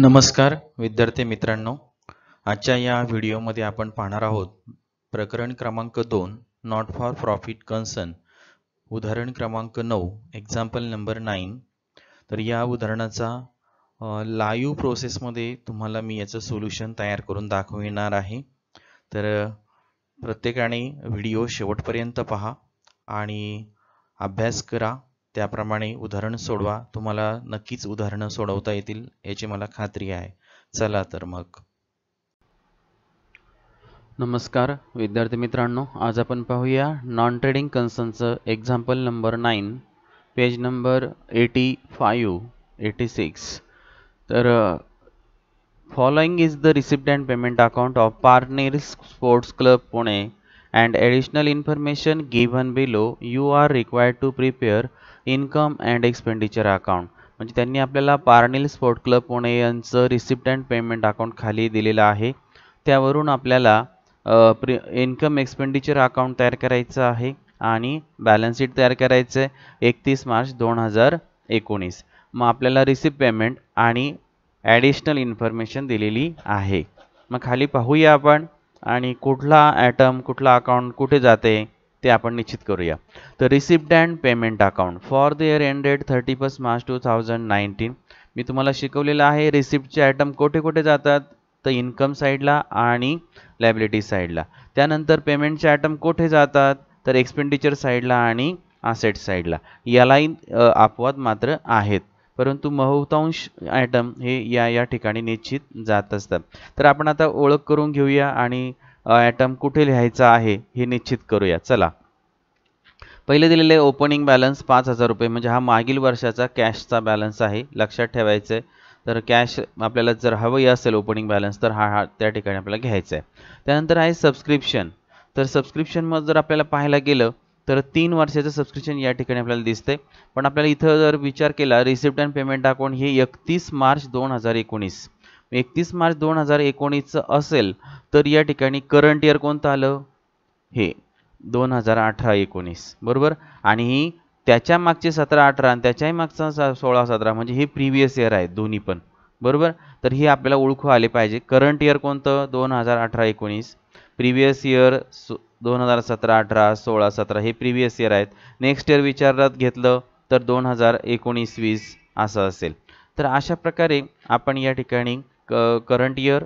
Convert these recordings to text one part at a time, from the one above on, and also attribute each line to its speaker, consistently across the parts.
Speaker 1: नमस्कार विद्यार्थी मित्रांनो, आजच्या या व्हिडिओमध्ये आपण पाहणार आहोत प्रकरण क्रमांक 2 नॉट फॉर प्रॉफिट कन्सर्न, उदाहरण क्रमांक 9 एक्झाम्पल नंबर 9. तर या उदाहरणाचा लाईव्ह प्रोसेसमध्ये तुम्हाला मी याचं सोल्युशन तयार करून दाखविणार आहे. तर प्रत्येकाने व्हिडिओ शेवटपर्यंत पहा आणि अभ्यास करा, त्याप्रमाणे उदाहरण सोडवा. तुम्हाला नक्कीच उदाहरणं सोडवता येतील याची मला खात्री आहे. चला तर मग.
Speaker 2: नमस्कार विद्यार्थी मित्रांनो, आज आपण पाहूया नॉन ट्रेडिंग कन्सर्नचं एक्झाम्पल नंबर 9, पेज नंबर 85-86. तर following is the receipt and payment account of Parner sports club Pune and additional information given below. You are required to prepare income and expenditure account. म्हणजे त्यांनी आपल्याला पारनेर स्पोर्ट क्लब पुणे यांचं receipt and payment account खाली दिलेलं आहे. त्यावरून आपल्याला इन्कम एक्सपेंडिचर अकाउंट तयार करायचं आहे आणि बॅलन्स शीट तयार करायचं आहे 31 मार्च 2019. मग आपल्याला रिसिप्ट पेमेंट आणि ॲडिशनल इन्फॉर्मेशन दिलेली आहे. मग खाली पाहूया आपण आणि कुठला ॲटम कुठला अकाउंट कुठे जाते ते आपण निश्चित करूया. तर receipt and payment account for the year ended 31 March 2019. मी तुम्हाला शिकवलेलं आहे रिसिप्टचे ॲटम कुठे कुठे जातात, तर इन्कम साईडला आणि लायबिलिटी साईडला. त्यानंतर पेमेंटचे ॲटम कुठे जातात, तर एक्सपेंडिचर साईडला आणि असेट साईडला. यालाही अपवाद मात्र आहेत, परंतु बहुतांश आयटम हे या ठिकाणी निश्चित जात असतात. तर आपण आता ओळख करून घेऊया आणि आयटम कुठे लिहायचा आहे हे निश्चित करूया. चला, पहिले दिलेले ओपनिंग बॅलन्स 5,000 रुपये, म्हणजे हा मागील वर्षाचा कॅशचा बॅलन्स आहे, लक्षात ठेवायचं आहे. तर कॅश आपल्याला जर हवी असेल ओपनिंग बॅलन्स तर हा त्या ठिकाणी आपल्याला घ्यायचा आहे. त्यानंतर आहे सबस्क्रिप्शन. तर सबस्क्रिप्शनमध्ये जर आपल्याला पाहायला गेलं तर 3 वर्षाचं सबस्क्रिप्शन या ठिकाणी आपल्याला दिसतंय. पण आपल्याला इथं जर विचार केला रिसिप्ट अँड पेमेंट अकाउंट हे 31 मार्च 2019, 31 मार्च 2019चं असेल तर या ठिकाणी करंट इयर कोणतं आलं, हे 2018-19 बरोबर. आणि ही त्याच्या मागचे 17-18 आणि त्याच्याही मागचा 16-17 म्हणजे हे प्रिव्हियस इयर आहेत दोन्ही पण बरोबर. तर हे आपल्याला ओळखू आले पाहिजे. करंट इयर कोणतं 2018-19, प्रिव्हियस इयर 2017-18, 16-17 हे प्रिव्हियस इयर आहेत. नेक्स्ट इयर विचारात घेतलं तर 2019-20 असं असेल. तर अशा प्रकारे आपण या ठिकाणी करंट इयर,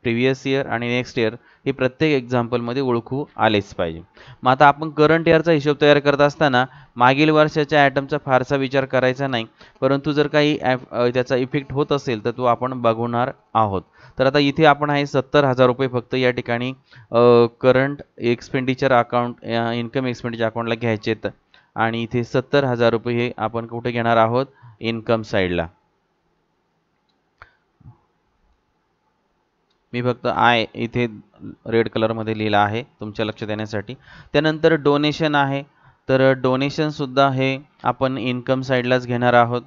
Speaker 2: प्रिव्हियस इयर आणि नेक्स्ट इयर हे प्रत्येक एक्झाम्पलमध्ये ओळखू आलेच पाहिजे. मग आता आपण करंट इयरचा हिशोब तयार करत असताना मागील वर्षाच्या ॲटमचा फारसा विचार करायचा नाही, परंतु जर काही त्याचा इफेक्ट होत असेल तर तो आपण बघणार आहोत. तर आता इथे आपण आहे 70,000 रुपये फक्त या ठिकाणी current expenditure account income expenditure अकाउंटला घ्यायचे आहेत आणि इथे 70,000 रुपये हे आपण कुठे घेणार आहोत, इन्कम साईडला. मी फक्त आय इथे रेड कलरमध्ये लिहिला आहे तुमच्या लक्षात येण्यासाठी. त्यानंतर डोनेशन आहे, तर डोनेशन सुद्धा हे आपण इन्कम साईडलाच घेणार आहोत.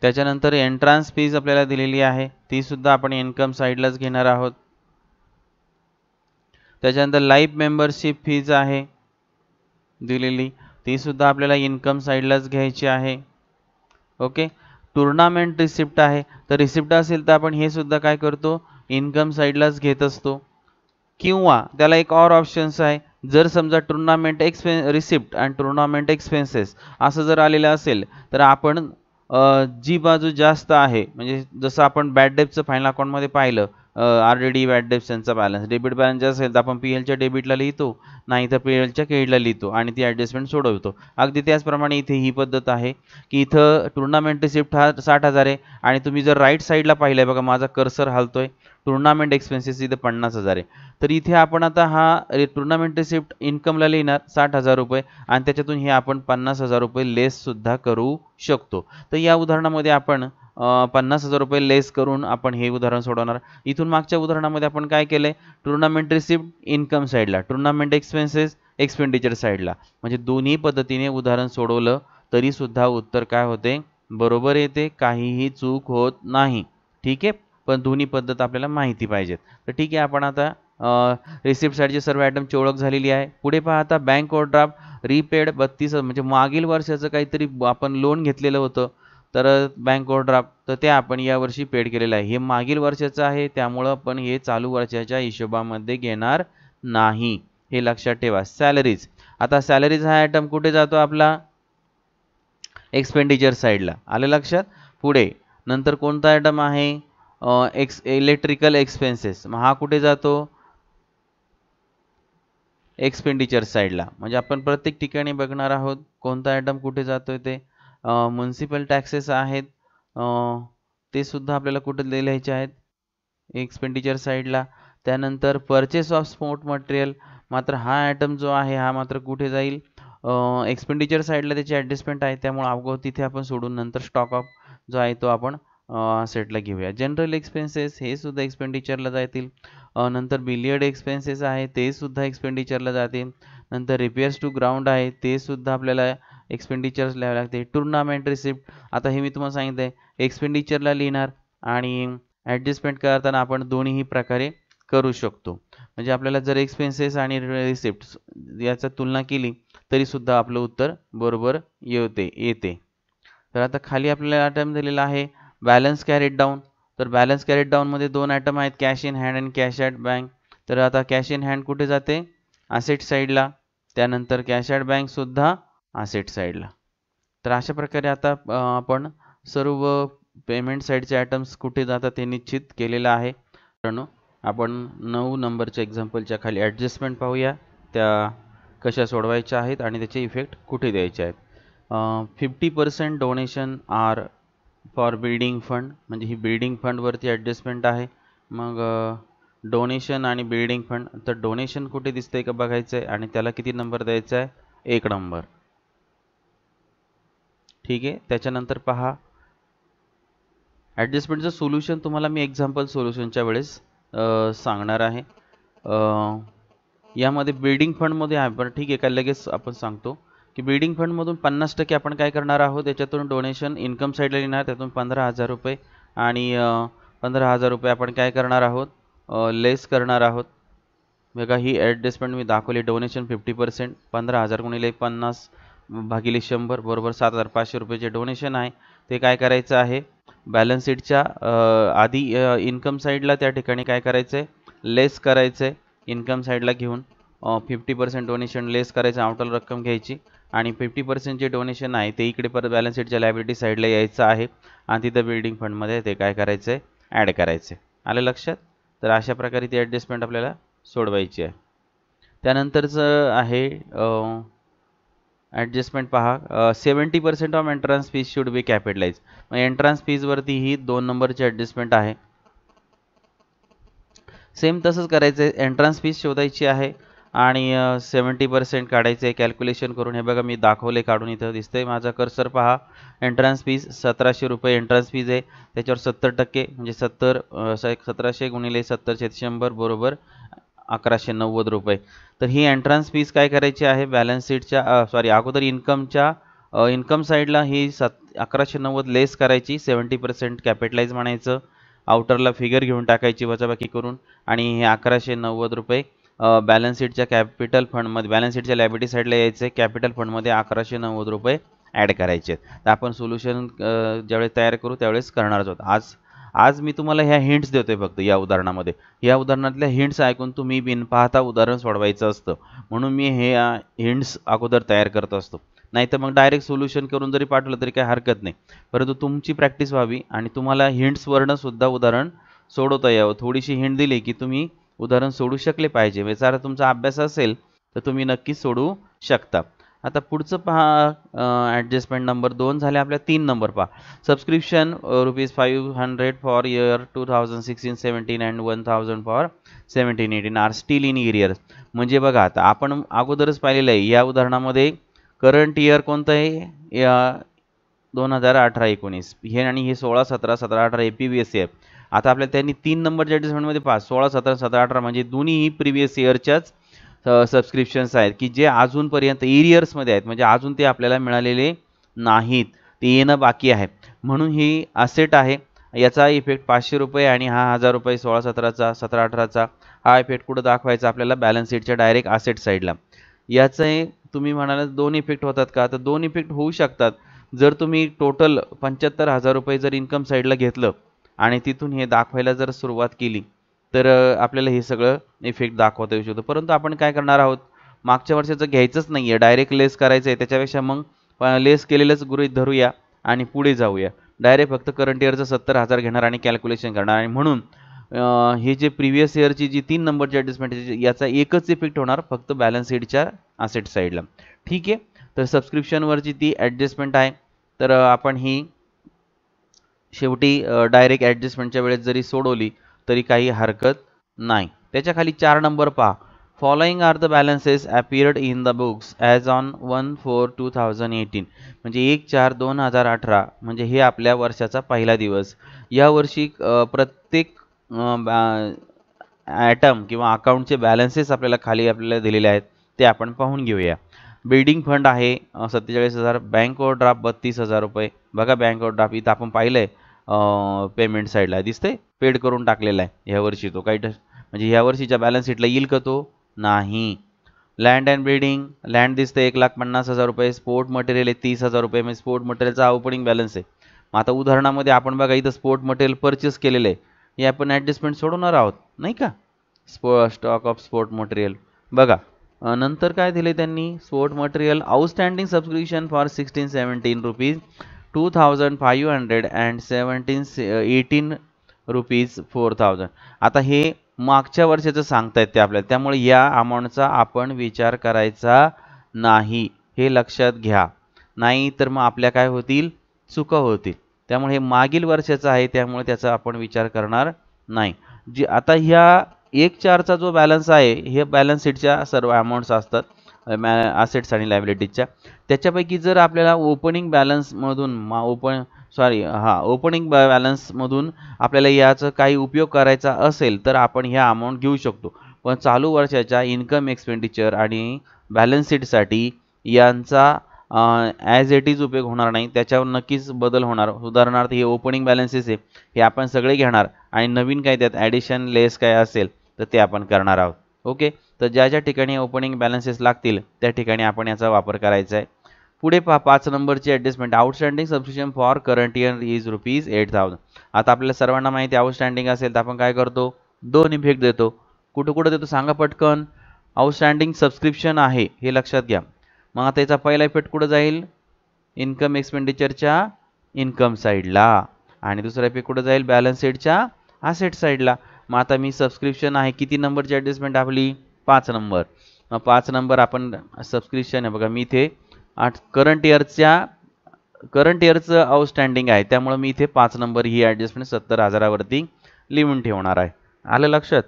Speaker 2: त्याच्यानंतर एंट्रान्स फीज आपल्याला दिलेली आहे, ती सुद्धा आपण इन्कम साईडलाच घेणार आहोत. त्याच्यानंतर लाईफ मेंबरशिप फीज आहे दिलेली, ती सुद्धा आपल्याला इन्कम साईडलाच घ्यायची आहे. ओके. टुर्नामेंट रिसिप्ट आहे, तर रिसिप्ट असेल तर आपण हे सुद्धा काय करतो, इन्कम साईडलाच घेत असतो. किंवा त्याला एक और ऑप्शन्स आहे, जर समजा टुर्नामेंट रिसिप्ट आणि टुर्नामेंट एक्सपेन्सेस असं जर आलेलं असेल तर आपण जी बाजू जास्त आहे, म्हणजे जसं आपण बॅड डेब्टचं फायनल अकाउंटमध्ये पाहिलं, RDD बॅड डेब्ट्स यांचा बॅलन्स, डेबिट बॅलन्स असेल तर आपण PLच्या डेबिटला लिहितो, नाही तर PLच्या क्रेडिटला लिहितो आणि ती ॲडजस्टमेंट सोडवतो. अगदी त्याचप्रमाणे इथे ही पद्धत आहे की इथं टुर्नामेंट रिसिप्ट हा 60,000 आहे आणि तुम्ही जर राईट साईडला पाहिलं आहे, बघा माझा कर्सर हालतोय, टुर्नामेंट एक्सपेन्सेस इथे 50,000 आहे. तर इथे आपण आता हा टुर्नामेंट रिसिप्ट इन्कमला लिहिणार 60,000 रुपये आणि त्याच्यातून हे आपण 50,000 रुपये लेस सुद्धा करू शकतो. तर या उदाहरणामध्ये आपण 50,000 रुपये लेस करून आपण हे उदाहरण सोडवणार. इथून मागच्या उदाहरणामध्ये आपण काय केलंय, टुर्नामेंट रिसिप्ट इन्कम साईडला, टुर्नामेंट एक्सपेन्सेस एक्सपेंडिचर साईडला, म्हणजे दोन्ही पद्धतीने उदाहरण सोडवलं तरी सुद्धा उत्तर काय होते, बरोबर येते, काहीही चूक होत नाही. ठीक आहे, पण दोन्ही पद्धत आपल्याला माहिती पाहिजेत. तर ठीक आहे, आपण आता रिसिप्ट साईडचे सर्व आयटमची ओळख झालेली आहे. पुढे पहा आता बँक ओव्हरड्राफ्ट रिपेड 32 म्हणजे मागील वर्षाचं काहीतरी आपण लोन घेतलेलं होतं, तर बँक ओव्हरड्राफ्ट तर ते आपण यावर्षी पेड केलेलं आहे. हे मागील वर्षाचं आहे, त्यामुळं आपण हे चालू वर्षाच्या हिशोबामध्ये घेणार नाही, हे लक्षात ठेवा. सॅलरीज, आता सॅलरीज हा आयटम कुठे जातो आपला? एक्सपेंडिचर साईडला. आलं लक्षात? पुढे नंतर कोणता आयटम आहे? इलेक्ट्रिकल एक्सपेन्सेस, मग हा कुठे जातो? एक्सपेंडिचर साईडला. म्हणजे आपण प्रत्येक ठिकाणी बघणार आहोत कोणता आयटम कुठे जातोय ते. म्युन्सिपल टॅक्सेस आहेत, ते सुद्धा आपल्याला कुठे लिहायचे आहेत? एक्सपेंडिचर साईडला. त्यानंतर परचेस ऑफ स्पोर्ट मटेरियल, मात्र हा आयटम जो आहे हा मात्र कुठे जाईल? एक्सपेंडिचर साईडला त्याची ॲडजस्टमेंट आहे, त्यामुळे अवघड तिथे आपण सोडून नंतर स्टॉक ऑफ जो आहे तो आपण सेटला घेऊया. जनरल एक्सपेन्सेस हे सुद्धा एक्सपेंडिचरला जातील. नंतर बिलियर्ड एक्सपेन्सेस आहे ते सुद्धा एक्सपेंडिचरला जातील. नंतर रिपेअर्स टू ग्राउंड आहे ते सुद्धा आपल्याला एक्सपेंडिचर्स लिहावे लागते. टुर्नामेंट रिसिप्ट, आता हे मी तुम्हाला सांगितलं आहे एक्सपेंडिचरला लिहिणार आणि ॲडजस्टमेंट करताना आपण दोन्हीही प्रकारे करू शकतो. म्हणजे आपल्याला जर एक्सपेन्सेस आणि रिसिप्ट याचा तुलना केली तरी सुद्धा आपलं उत्तर बरोबर येते. तर आता खाली आपल्याला आयटम दिलेला आहे बॅलन्स कॅरीड डाऊन. तर बॅलन्स कॅरीड डाऊनमध्ये दोन आयटम आहेत, कॅश इन हँड आणि कॅश ॲट बँक. तर आता कॅश इन हँड कुठे जाते? असेट साईडला. त्यानंतर कॅश ॲट बँक सुद्धा असेट साईडला. तर अशा प्रकारे आता आपण सर्व पेमेंट साईडचे आयटम्स कुठे जातात हे निश्चित केलेलं आहे. मित्रांनो, आपण 9 नंबरच्या एक्झाम्पलच्या खाली ॲडजस्टमेंट पाहूया, त्या कशा सोडवायच्या आहेत आणि त्याचे इफेक्ट कुठे द्यायचे आहेत. 50% donation are for building fund, म्हणजे ही बिल्डिंग फंडवरती ॲडजस्टमेंट आहे. मग डोनेशन आणि बिल्डिंग फंड, तर डोनेशन कुठे दिसतंय का बघायचं आहे आणि त्याला किती नंबर द्यायचा आहे? 1 नंबर. ठीक आहे. त्याच्यानंतर पहा ॲडजस्टमेंटचं सोल्युशन तुम्हाला मी एक्झाम्पल सोल्युशनच्या वेळेस सांगणार आहे. यामध्ये बिल्डिंग फंडमध्ये आहे, बरं ठीक आहे, काय लगेच आपण सांगतो की बिल्डिंग फंडमधून 50% आपण काय करणार आहोत, त्याच्यातून डोनेशन इन्कम साईडला लिहिणार, त्यातून 15,000 रुपये आणि 15,000 रुपये आपण काय करणार आहोत? लेस करणार आहोत. बघा ही ॲडजस्टमेंट मी दाखवली. डोनेशन 50%, 15,000 गुणिले 50 भागिले 100 बरोबर 7,500 रुपये डोनेशन आहे. ते काय करायचं आहे? बॅलन्स शीटच्या आधी इन्कम साईडला त्या ठिकाणी काय करायचं आहे? लेस करायचं आहे. इन्कम साईडला घेऊन 50% डोनेशन लेस करायचं, आउटर रक्कम घ्यायची आणि 50% जे डोनेशन आहे ते इकडे परत बॅलन्स शीटच्या लायबिलिटी साईडला यायचं आहे आणि तिथं बिल्डिंग फंडमध्ये ते काय करायचं आहे? ॲड करायचं आहे. आलं लक्षात? तर अशा प्रकारे ती ॲडजस्टमेंट आपल्याला सोडवायची आहे. त्यानंतरचं आहे ॲडजस्टमेंट पहा. 70% of entrance fees should be capitalise. मग एंट्रन्स फीजवरती ही 2 नंबरची ॲडजस्टमेंट आहे. सेम तसंच करायचं आहे. एंट्रन्स फीज शोधायची आहे आणि 70% काढायचं आहे कॅल्क्युलेशन करून. हे बघा मी दाखवले काढून, इथं दिसतंय माझा कर्सर पहा. एंट्रन्स फीज 1700 रुपये एंट्रन्स फीज आहे, त्याच्यावर 70% म्हणजे 1700 गुणिले 70/100 बरोबर 1190 रुपये. तर ही एंट्रन्स फीज काय करायची आहे? बॅलन्स शीटच्या अगोदर इन्कम साईडला ही 1190 लेस करायची, 70% कॅपिटलाइज म्हणायचं, आउटरला फिगर घेऊन टाकायची वजाबाकी करून आणि हे 1190 रुपये बॅलन्स शीटच्या कॅपिटल फंडमध्ये, बॅलन्स शीटच्या लायबिलिटी साईडला यायचे, कॅपिटल फंडमध्ये 1190 रुपये ॲड करायचे. तर आपण सोल्युशन ज्यावेळेस तयार करू त्यावेळेस करणारच आहोत. आज मी तुम्हाला ह्या हिंट्स देतोय फक्त या उदाहरणामध्ये. या उदाहरणातल्या हिंट्स ऐकून तुम्ही बिन पाहता उदाहरण सोडवायचं असतं, म्हणून मी हे हिंट्स अगोदर तयार करत असतो. नाही तर मग डायरेक्ट सोल्युशन करून जरी पाठवलं तरी काही हरकत नाही, परंतु तुमची प्रॅक्टिस व्हावी आणि तुम्हाला हिंट्सवरनं सुद्धा उदाहरण सोडवता यावं. थोडीशी हिंट दिली की तुम्ही उदाहरण सोडू शकले पाहिजे. जर तुमचा अभ्यास असेल तर तुम्ही नक्कीच सोडवू शकता. आता पुढचं पहा, ॲडजस्टमेंट नंबर 2 झाले. आपल्या 3 नंबर पहा. Subscription ₹500 for year 2016-17 and 1000 for 17-18 are still in arrears. म्हणजे बघा आता आपण अगोदरच पाहिलेलं आहे या उदाहरणामध्ये करंट इयर कोणतं आहे? 2018-19 हे आणि हे 16-17, 17-18 हे प्रिव्हियस इयर. आता आपल्याला त्यांनी 3 नंबरच्या ॲडजस्टमेंटमध्ये पहा 16-17, 17-18 म्हणजे दोन्ही प्रिव्हियस इयरच्याच सबस्क्रिप्शन्स आहेत की जे अजूनपर्यंत एरियर्समध्ये आहेत, म्हणजे अजून ते आपल्याला मिळालेले नाहीत, ते येणं बाकी आहे. म्हणून ही असेट आहे. याचा इफेक्ट 500 रुपये आणि हा 1000 रुपये 16-17चा 17-18चा हा इफेक्ट कुठं दाखवायचा आपल्याला बॅलन्स शीटच्या डायरेक्ट असेट साईडला. याचे तुम्ही म्हणाल दोन इफेक्ट होतात का, तर दोन इफेक्ट होऊ शकतात. जर तुम्ही टोटल 75,000 रुपये जर इन्कम साईडला घेतलं आणि तिथून हे दाखवायला जर सुरुवात केली तर आपल्याला हे सगळं इफेक्ट दाखवता येऊ शकतो. परंतु आपण काय करणार आहोत, मागच्या वर्षाचं घ्यायचंच नाही आहे, डायरेक्ट लेस करायचं आहे. त्याच्यापेक्षा मग लेस केलेलंच गृहीत धरूया आणि पुढे जाऊया. डायरेक्ट फक्त करंट इयरचं 70,000 घेणार आणि कॅल्क्युलेशन करणार. आणि म्हणून हे जे प्रिव्हियस इयरची जी 3 नंबरची ॲडजस्टमेंट याचा एकच इफेक्ट होणार फक्त बॅलन्स शीटच्या असेट साईडला. ठीक आहे, तर सबस्क्रिप्शनवरची ती ॲडजस्टमेंट आहे. तर आपण ही शेवटी डायरेक्ट ॲडजस्टमेंटच्या वेळेस जरी सोडवली तरी काही हरकत नाही. त्याच्या खाली 4 नंबर पहा. Following are the balances appeared in the books as on 1/4/2018 म्हणजे 1/4/2018 म्हणजे हे आपल्या वर्षाचा पहिला दिवस. या वर्षी प्रत्येक ॲटम किंवा अकाउंटचे बॅलन्सेस आपल्याला दिलेले आहेत ते आपण पाहून घेऊया. बिल्डिंग फंड आहे 47,000, बँक ओव्हरड्राफ्ट 32,000 रुपये. बघा बँक ओव्हरड्राफ्ट इथं आपण पाहिलंय पेमेंट साईडला दिसतंय, पेड करून टाकलेला आहे ह्या वर्षी तो काही म्हणजे ह्या वर्षीच्या बॅलन्स शीटला येईल का तो, नाही. लँड अँड बिल्डिंग, लँड दिसते 1,50,000 रुपये, स्पोर्ट मटेरियल आहे 30,000 रुपये, म्हणजे स्पोर्ट मटेरियलचा ओपनिंग बॅलन्स आहे. मग आता उदाहरणामध्ये आपण बघा इथं स्पोर्ट मटेरियल परचेस केलेलं आहे, हे आपण ॲडजस्टमेंट सोडवणार आहोत नाही का. स्टॉक ऑफ स्पोर्ट मटेरियल बघा. नंतर काय दिले त्यांनी, sport material outstanding subscription for 16-17 rupees 2,500 and 18 rupees 4,000. आता हे मागच्या वर्षाचं सांगतायत ते आपल्याला, त्यामुळे या अमाऊंटचा आपण विचार करायचा नाही, हे लक्षात घ्या. नाही तर मग आपल्या काय होतील, चुका होतील. त्यामुळे हे मागील वर्षाचं आहे, त्यामुळे त्याचा आपण विचार करणार नाही. जी आता ह्या 1/4चा जो बॅलन्स आहे हे बॅलन्स शीटच्या सर्व अमाऊंट्स असतात असेट्स आणि लायबिलिटीजच्या. त्याच्यापैकी जर आपल्याला ओपनिंग बॅलन्समधून ओपनिंग बॅलन्समधून आपल्याला याचा काही उपयोग करायचा असेल तर आपण ह्या अमाऊंट घेऊ शकतो. पण चालू वर्षाच्या इन्कम एक्सपेंडिचर आणि बॅलन्स शीटसाठी यांचा ॲज इट इज उपयोग होणार नाही, त्याच्यावर नक्कीच बदल होणार. उदाहरणार्थ हे ओपनिंग बॅलन्सेस आहे हे आपण सगळे घेणार आणि नवीन काय त्यात ॲडिशन लेस काय असेल तर ते आपण करणार आहोत. ओके, तर ज्या ज्या ठिकाणी ओपनिंग बॅलन्सेस लागतील त्या ठिकाणी आपण याचा वापर करायचा आहे. पुढे पहा 5 नंबरची adjustment, outstanding subscription for current year is rupees 8,000. आता आपल्याला सर्वांना माहिती आउटस्टँडिंग असेल तर आपण काय करतो, दोन इफेक्ट देतो. कुठं कुठं देतो सांगा पटकन. आउटस्टँडिंग सबस्क्रिप्शन आहे हे लक्षात घ्या. मग आता याचा पहिला इफेक्ट कुठं जाईल, इन्कम एक्सपेंडिचरच्या इन्कम साईडला आणि दुसरा इफेक्ट कुठं जाईल, बॅलन्स शीटच्या असेट साईडला. मग आता मी सबस्क्रिप्शन आहे किती नंबरची ॲडजस्टमेंट आपली, 5 नंबर. मग 5 नंबर आपण सबस्क्रिप्शन आहे बघा, मी इथे करंट इयरचं आउटस्टँडिंग आहे त्यामुळे मी इथे 5 नंबर ही ॲडजस्टमेंट 70,000 वरती लिहून ठेवणार आहे. आलं लक्षात.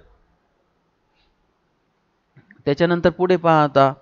Speaker 2: त्याच्यानंतर पुढे पहा, आता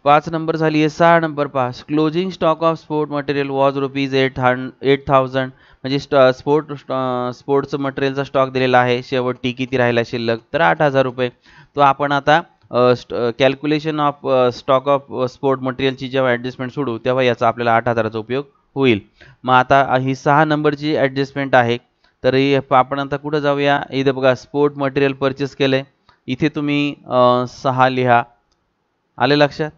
Speaker 2: 5 नंबर झाली आहे. 6 नंबर पहा, closing stock of sport material was rupees 8,000 म्हणजे स्पोर्ट्सचं मटेरियलचा स्टॉक दिलेला आहे. शेवटी किती राहिला शिल्लक, तर 8,000 रुपये. तो आपण आता calculation of stock of sport मटेरियलची जेव्हा ॲडजस्टमेंट सोडू तेव्हा याचा आपल्याला 8,000चा उपयोग होईल. मग आता ही 6 नंबरची ॲडजस्टमेंट आहे. तर आपण आता कुठं जाऊया, इथे बघा स्पोर्ट मटेरियल परचेस केले, इथे तुम्ही 6 लिहा. आले लक्षात.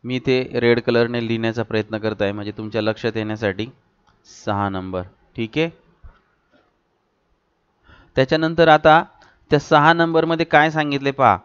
Speaker 2: मी इथे रेड कलरने लिहिण्याचा प्रयत्न करत आहे म्हणजे तुमच्या लक्षात येण्यासाठी. 6 नंबर ठीक आहे. त्याच्यानंतर आता त्या 6 नंबरमध्ये काय सांगितले पहा,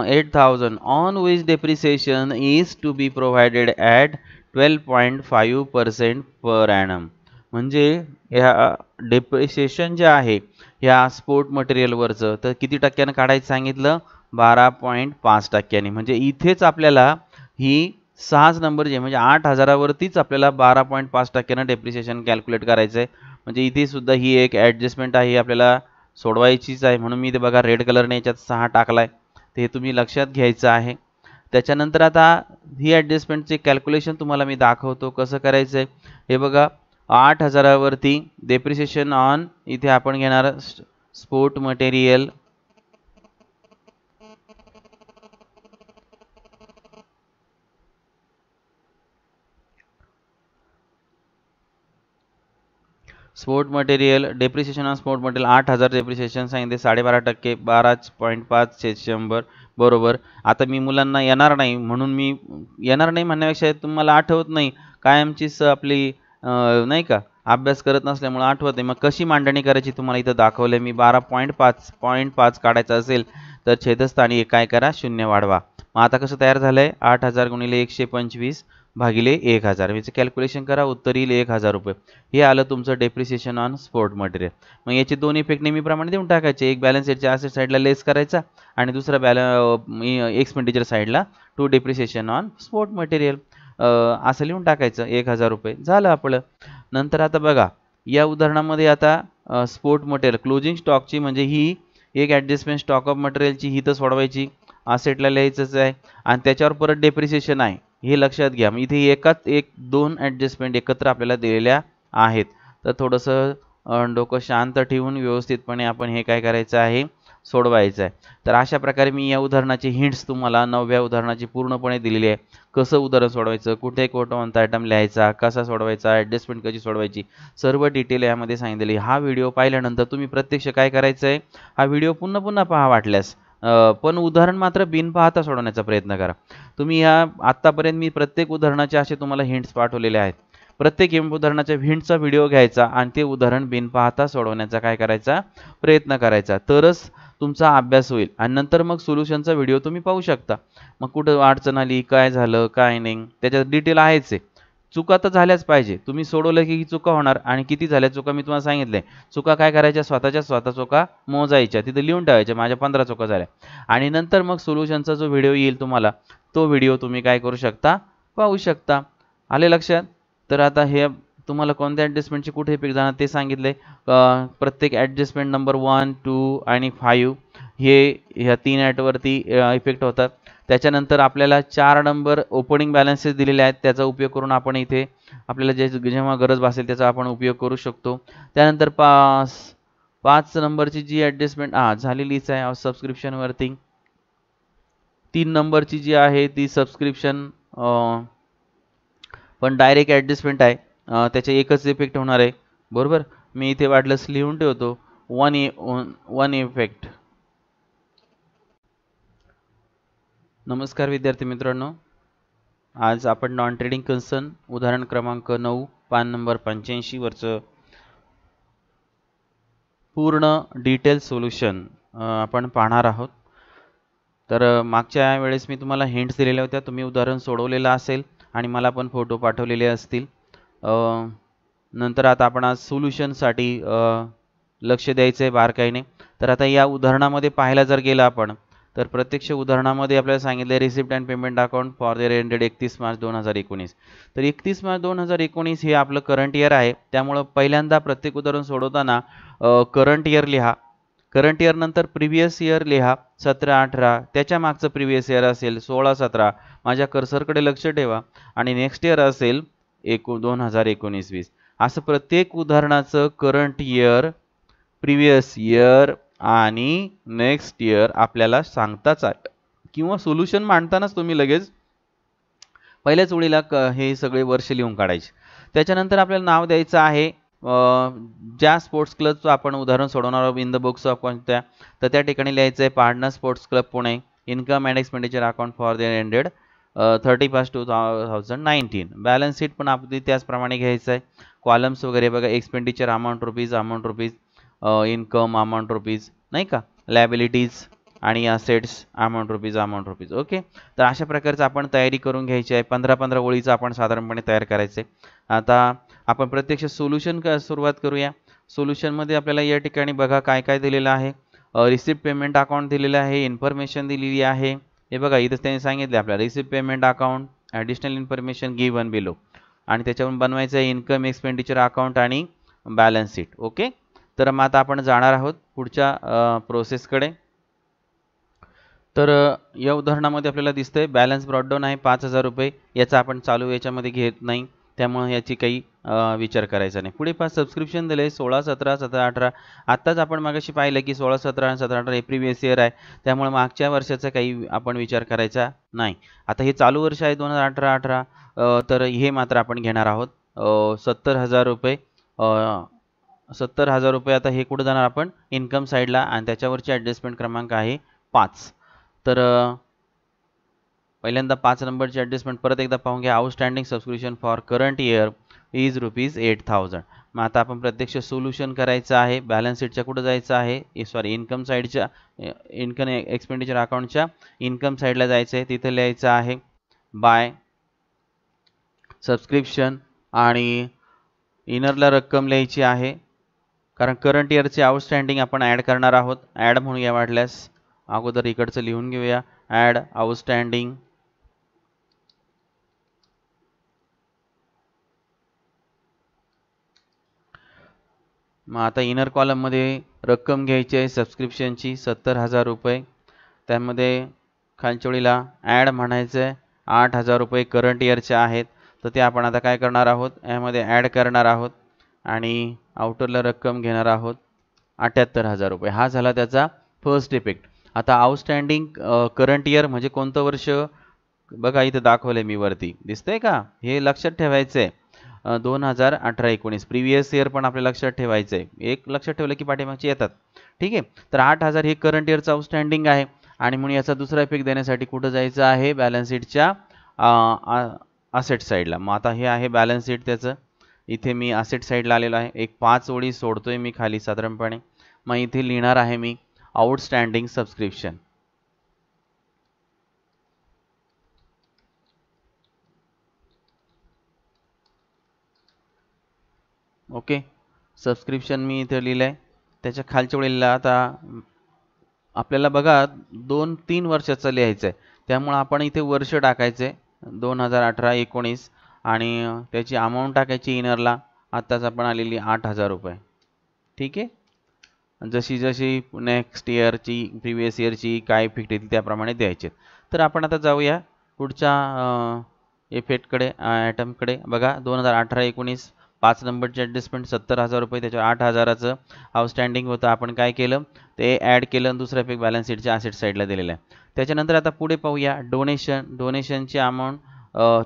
Speaker 2: 8,000 on which depreciation is to be provided at 12.5% per annum. म्हणजे ह्या डेप्रिसिएशन जे आहे ह्या स्पोर्ट मटेरियलवरचं तर किती टक्क्यानं काढायचं सांगितलं, 12.5%. म्हणजे इथेच आपल्याला ही 6 नंबर जे म्हणजे 8,000 वरतीच आपल्याला 12.5% डेप्रिसिएशन कॅल्क्युलेट करायचं आहे. म्हणजे इथे सुद्धा ही एक ॲडजस्टमेंट आहे आपल्याला सोडवायचीच आहे, म्हणून मी इथे बघा रेड कलरने याच्यात 6 टाकलाय, ते तुम्ही लक्षात घ्यायचं आहे. त्याच्यानंतर आता ही ॲडजस्टमेंटचे कॅल्क्युलेशन तुम्हाला मी दाखवतो कसं करायचं आहे. हे बघा 8,000 वरती डेप्रिसिएशन ऑन, इथे आपण घेणार sport material sport material depreciation on sport material 8,000 depreciation सांगितले 12.5% 12.5 100 बरोबर. आता मी मुलांना येणार नाही म्हणून मी येणार नाही म्हणण्यापेक्षा तुम्हाला आठवत नाही कायमचीच आपली नाही का अभ्यास करत नसल्यामुळे आठवत नाही. मग कशी मांडणी करायची तुम्हाला इथं दाखवलंय मी. 12.5 काढायचं असेल तर छेदस्थानी काय करा 0 वाढवा. मग आता कसं तयार झालंय 8,000 गुणिले 125 भागिले 1,000 याचं कॅल्क्युलेशन करा उत्तर येईल 1,000 रुपये. हे आलं तुमचं डेप्रिसिएशन ऑन स्पोर्ट मटेरियल. मग याचे दोन इफेक्ट नेहमीप्रमाणे देऊन टाकायचे. एक बॅलन्स शीटच्या असेट साईडला लेस करायचा आणि दुसरा एक्सपेंडिचर साईडला to depreciation on sport material असं लिहून टाकायचं 1,000 रुपये झालं आपलं. नंतर आता बघा या उदाहरणामध्ये आता स्पोर्ट मटेरियल क्लोजिंग स्टॉकची म्हणजे ही एक ॲडजस्टमेंट स्टॉक ऑफ मटेरियलची ही तर सोडवायची असेटला लिहायचंच आहे आणि त्याच्यावर परत डेप्रिसिएशन आहे हे लक्षात घ्या. मग इथे एकाच दोन ॲडजस्टमेंट एकत्र आपल्याला दिलेल्या आहेत. तर थोडंसं डोकं शांत ठेवून व्यवस्थितपणे आपण हे काय करायचं आहे सोडवायचं आहे. तर अशा प्रकारे मी या उदाहरणाची हिंट्स तुम्हाला 9व्या उदाहरणाची पूर्णपणे दिलेली आहे. कसं उदाहरण सोडवायचं, कुठे कोणता आयटम लिहायचा, कसा सोडवायचा, ॲडजस्टमेंट कशी सोडवायची, सर्व डिटेल यामध्ये सांगितलेली. हा व्हिडिओ पाहिल्यानंतर तुम्ही प्रत्यक्ष काय करायचं आहे हा व्हिडिओ पुन्हा पुन्हा पहा वाटल्यास पण उदाहरण मात्र बिन पाहता सोडवण्याचा प्रयत्न करा. तुम्ही या आत्तापर्यंत मी प्रत्येक उदाहरणाचे असे तुम्हाला हिंट्स पाठवलेले आहेत. प्रत्येक उदाहरणाच्या हिंट्सचा व्हिडिओ घ्यायचा आणि ते उदाहरण बिन पाहता सोडवण्याचा काय करायचा प्रयत्न करायचा. तरच तुमचा अभ्यास होईल आणि नंतर मग सोल्युशनचा व्हिडिओ तुम्ही पाहू शकता. मग कुठं अडचण आली, काय झालं, काय नाही त्याच्यात डिटेल आहेच आहे. चुका तर झाल्याच पाहिजे. तुम्ही सोडवलं की चुका होणार आणि किती झाल्या चुका मी तुम्हाला सांगितलंय. चुका काय करायच्या स्वतः चुका मोजायच्या तिथे लिहून ठेवायच्या माझ्या 15 चुका झाल्या आणि नंतर मग सोल्युशनचा जो व्हिडिओ येईल तुम्हाला तो व्हिडिओ तुम्ही काय करू शकता पाहू शकता. आले लक्षात. तर आता हे तुम्हाला कोणत्या ॲडजस्टमेंटचे कुठे इफेक्ट जाणार ते सांगितले. प्रत्येक ॲडजस्टमेंट नंबर 1, 2 आणि 5 हे ह्या 3 ॲटवरती इफेक्ट होतात. त्याच्यानंतर आपल्याला 4 नंबर ओपनिंग बॅलन्सेस दिलेले आहेत त्याचा उपयोग करून आपण इथे आपल्याला जेव्हा गरज भासेल त्याचा आपण उपयोग करू शकतो. त्यानंतर 5 नंबरची जी ॲडजस्टमेंट झालेलीच आहे सबस्क्रिप्शनवरती. 3 नंबरची जी आहे ती सबस्क्रिप्शन पण डायरेक्ट ॲडजस्टमेंट आहे त्याचे एकच इफेक्ट होणार आहे बरोबर. मी इथे वाटलंच लिहून ठेवतो वन इफेक्ट. नमस्कार विद्यार्थी मित्रांनो, आज आपण नॉन ट्रेडिंग कन्सर्न उदाहरण क्रमांक 9 पान नंबर 85 वरचं पूर्ण डिटेल सोल्युशन आपण पाहणार आहोत. तर मागच्या वेळेस मी तुम्हाला हिंट्स दिलेल्या होत्या, तुम्ही उदाहरण सोडवलेलं असेल आणि मला पण फोटो पाठवलेले असतील. नंतर आता आपण आज सोल्युशनसाठी लक्ष द्यायचं आहे बारकाईने. तर आता या उदाहरणामध्ये पाहायला जर गेलं आपण तर प्रत्यक्ष उदाहरणामध्ये आपल्याला सांगितलं receipt and payment account for the ended 31 March 2019. तर 31 मार्च 2019 हे आपलं करंट इयर आहे. त्यामुळं पहिल्यांदा प्रत्येक उदाहरण सोडवताना करंट इयर लिहा. करंट इयर नंतर प्रिव्हियस इयर लिहा 17-18. त्याच्या मागचं प्रिव्हियस इयर असेल 16-17. माझ्या कर्सरकडे लक्ष ठेवा. आणि नेक्स्ट इयर असेल 2019-20. असं प्रत्येक उदाहरणाचं करंट इयर, प्रिव्हियस इयर आणि नेक्स्ट इयर आपल्याला सांगताच आहे किंवा सोल्युशन मांडतानाच तुम्ही लगेच पहिल्याच ओळीला हे सगळे वर्ष लिहून काढायचे. त्याच्यानंतर आपल्याला नाव द्यायचं आहे ज्या स्पोर्ट्स क्लबचं आपण उदाहरण सोडवणार आहोत इन द बुक्स ऑफ कोणत्या तर त्या ठिकाणी लिहायचं आहे partner sports club Pune income and expenditure account for the ended 31/2019. Balance sheet पण आपली त्याचप्रमाणे घ्यायचं आहे. कॉलम्स वगैरे बघा expenditure amount rupees income amount rupees नाही का, लायबिलिटीज आणि असेट्स अमाऊंट रुपीज ओके. तर अशा प्रकारचं आपण तयारी करून घ्यायची आहे. 15-15 ओळीचं आपण साधारणपणे तयार करायचं आहे. आता आपण प्रत्यक्ष सोल्युशन सुरुवात करूया. सोल्युशनमध्ये आपल्याला या ठिकाणी बघा काय काय दिलेलं आहे. रिसिप्ट पेमेंट अकाउंट दिलेलं आहे, इन्फॉर्मेशन दिलेली आहे. हे बघा इथं त्यांनी सांगितले आपल्याला receipt payment account additional information given below आणि त्याच्यावरून बनवायचं आहे इन्कम एक्सपेंडिचर अकाउंट आणि बॅलन्स शीट ओके. तर मग आता आपण जाणार आहोत पुढच्या प्रोसेसकडे. तर या उदाहरणामध्ये आपल्याला दिसतंय बॅलन्स ब्रॉडडाऊन आहे 5,000 रुपये. याचा आपण चालू याच्यामध्ये घेत नाही त्यामुळे याची काही विचार करायचा नाही. पुढे 5 सबस्क्रिप्शन दिले 16, 17, 17, 18. आत्ताच आपण मागाशी पाहिलं की 16, 17 आणि 17, 18 हे प्रिव्हियस इयर आहे त्यामुळे मागच्या वर्षाचा काही आपण विचार करायचा नाही. आता हे चालू वर्ष आहे 2018-18 तर हे मात्र आपण घेणार आहोत 70,000 रुपये 70,000 रुपये आता हे कुठे जाणार आपण इन्कम साईडला आणि त्याच्यावरची ॲडजस्टमेंट क्रमांक आहे 5. तर पहिल्यांदा 5 नंबरची ॲडजस्टमेंट परत एकदा पाहून घ्या. Outstanding subscription for current year is ₹8,000. मग आता आपण प्रत्यक्ष सोल्युशन करायचं आहे. बॅलन्स शीटच्या कुठं जायचं आहे सॉरी इन्कम साईडच्या इन्कम एक्सपेंडिचर अकाउंटच्या इन्कम साईडला जायचं आहे. तिथे लिहायचं आहे बाय सबस्क्रिप्शन आणि इनरला रक्कम लिहायची आहे कारण करंट इयरचे आउटस्टँडिंग आपण ॲड करणार आहोत. ॲड म्हणूया वाटल्यास अगोदर इकडचं लिहून घेऊया. ॲड आउटस्टँडिंग मग आता इनर कॉलममध्ये रक्कम घ्यायची आहे सबस्क्रिप्शनची 70,000 रुपये. त्यामध्ये खालच्या ओळीला ॲड म्हणायचं आहे 8,000 रुपये करंट इयरचे आहेत. तर ते आपण आता काय करणार आहोत यामध्ये ॲड करणार आहोत आणि आउटरला रक्कम घेणार आहोत 78,000 रुपये. हा झाला त्याचा फर्स्ट इफेक्ट. आता आउटस्टँडिंग करंट इयर म्हणजे कोणतं वर्ष बघा इथे दाखवले मी वरती दिसतंय का. हे लक्षात ठेवायचं आहे 2018-19 प्रिव्हियस इयर पण आपल्या लक्षात ठेवायचं आहे. एक लक्षात ठेवलं की पाठीमागचे येतात. ठीक आहे. तर 8,000 हे करंट इयरचं आउटस्टँडिंग आहे आणि म्हणून याचा दुसरा इफेक्ट देण्यासाठी कुठं जायचं आहे बॅलन्स शीटच्या असेट साईडला. मग आता हे आहे बॅलन्स शीट त्याचं. इथे मी असेट साईडला आलेलो आहे. एक 5 ओळी सोडतोय मी खाली साधारणपणे. मग इथे लिहिणार आहे मी आउटस्टँडिंग सबस्क्रिप्शन. ओके सबस्क्रिप्शन मी इथे लिहिलं आहे. त्याच्या खालच्या ओळीला आता आपल्याला बघा 2-3 वर्षाचं लिहायचं आहे. त्यामुळं आपण इथे वर्ष टाकायचं आहे 2018-19 आणि त्याची अमाऊंट टाकायची इनरला. आत्ताच आपण आलेली 8,000 रुपये. ठीक आहे. जशी जशी नेक्स्ट इयरची प्रिव्हियस इयरची काय इफेक्ट येतील त्याप्रमाणे द्यायचे. तर आपण आता जाऊया पुढच्या इफेक्टकडे आयटमकडे. बघा 2018-19 5 नंबरची ॲडजस्टमेंट 70,000 रुपये त्याच्यावर 8,000चं आउटस्टँडिंग होतं. आपण काय केलं ते ॲड केलं आणि दुसरा इफेक्ट बॅलन्स शीटच्या असेट साईडला दिलेला आहे. त्याच्यानंतर आता पुढे पाहूया डोनेशनची अमाऊंट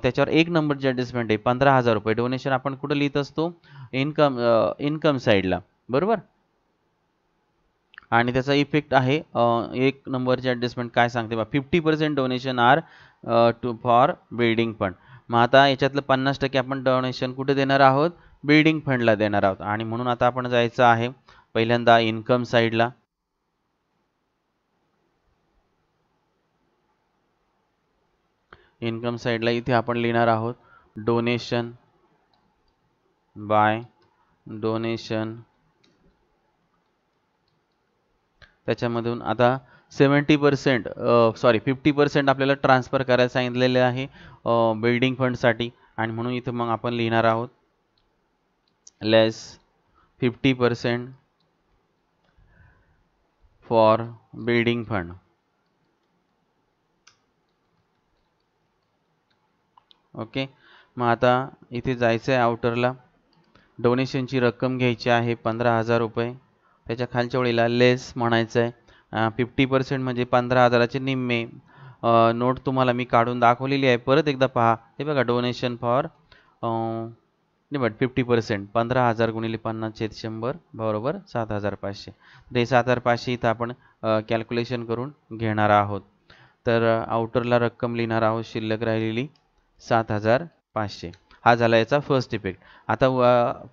Speaker 2: त्याच्यावर 1 नंबरची ॲडजस्टमेंट आहे 15,000 रुपये. डोनेशन आपण कुठं लिहित असतो इन्कम साईडला बरोबर. आणि त्याचा इफेक्ट आहे 1 नंबरची ॲडजस्टमेंट काय सांगते बा 50% donation are for building fund. मग आता याच्यातलं 50% आपण डोनेशन कुठे देणार आहोत बिल्डिंग फंडला देणार आहोत. आणि म्हणून आता आपण जायचं आहे पहिल्यांदा इन्कम साईडला. इन्कम साईडला इथे आपण लिहिणार आहोत डोनेशन बाय डोनेशन. त्याच्यामधून आता 50% आपल्याला ट्रान्सफर करायला सांगितलेले आहे बिल्डिंग फंडसाठी आणि म्हणून इथं मग आपण लिहिणार आहोत लेस 50% फॉर बिल्डिंग फंड. ओके. मग आता इथे जायचं आहे आउटरला. डोनेशनची रक्कम घ्यायची आहे 15,000 रुपये. त्याच्या खालच्या ओळीला लेस म्हणायचं आहे 50% म्हणजे 15,000चे निम्मे. नोट तुम्हाला मी काढून दाखवलेली आहे परत एकदा पहा. हे बघा डोनेशन फॉर नाही बट 50% 15,000 गुणिले 50/100 बरोबर 7,500. ते 7,500 इथं आपण कॅल्क्युलेशन करून घेणार आहोत. तर आउटरला रक्कम लिहिणार आहोत शिल्लक राहिलेली 7,500. हा झाला याचा फर्स्ट इफेक्ट. आता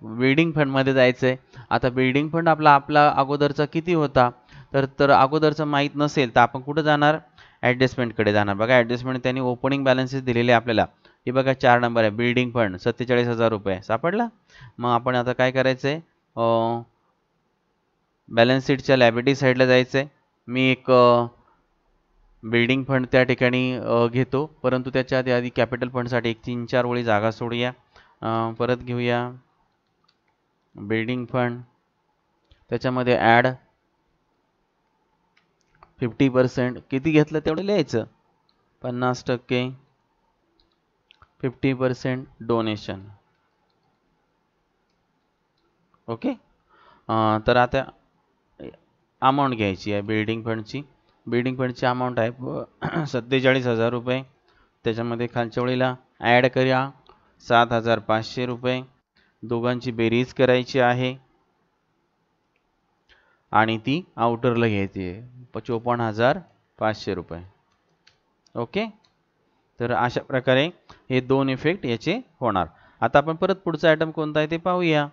Speaker 2: बिल्डिंग फंडमध्ये जायचं आहे. आता बिल्डिंग फंड आपला अगोदरचा किती होता तर अगोदरचं माहीत नसेल तर आपण कुठं जाणार ॲडजस्टमेंटकडे जाणार. बघा ॲडजस्टमेंट त्यांनी ओपनिंग बॅलन्सेस दिलेले आपल्याला. हे बघा 4 नंबर आहे बिल्डिंग फंड 47,000 रुपये सापडला. मग आपण आता काय करायचं आहे बॅलन्स शीटच्या लॅबिलिटी साईडला जायचं आहे. मी एक बिल्डिंग फंड त्या ठिकाणी घेतो परंतु त्याच्या आधी कॅपिटल फंडसाठी एक 3-4 ओळी जागा सोडूया. परत घेऊया बिल्डिंग फंड. त्याच्यामध्ये ॲड 50% किती घेतलं तेवढं लिहायचं 50% 50% डोनेशन. ओके. तर आता अमाऊंट घ्यायची आहे बिल्डिंग फंडची. बिल्डिंग फंडची अमाऊंट आहे 47,000 रुपये. त्याच्यामध्ये खालच्या ओळीला ॲड करूया 7,500 रुपये. दोघांची बेरीज करायची आहे आणि ती आउटरला घ्यायची आहे 54,500 रुपये. ओके, तर अशा प्रकारे हे दोन इफेक्ट याचे होणार. आता आपण परत पुढचा आयटम कोणता आहे ते पाहूया.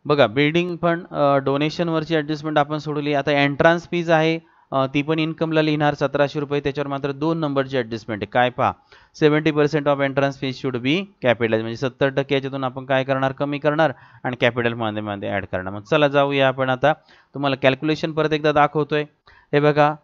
Speaker 2: बघा, बिल्डिंग फंड डोनेशनवरची ॲडजस्टमेंट आपण सोडली. आता एंट्रान्स फीज आहे, ती पण इन्कमला लिहिणार 1700 रुपये. त्याच्यावर मात्र 2 नंबरची ॲडजस्टमेंट आहे. काय पहा, 70% of entrance fees should be capitalise, म्हणजे 70% याच्यातून आपण काय करणार, कमी करणार आणि कॅपिटलमध्ये मध्ये ॲड करणार. मग चला जाऊया आपण. आता तुम्हाला कॅल्क्युलेशन परत एकदा दाखवतोय. हे बघा,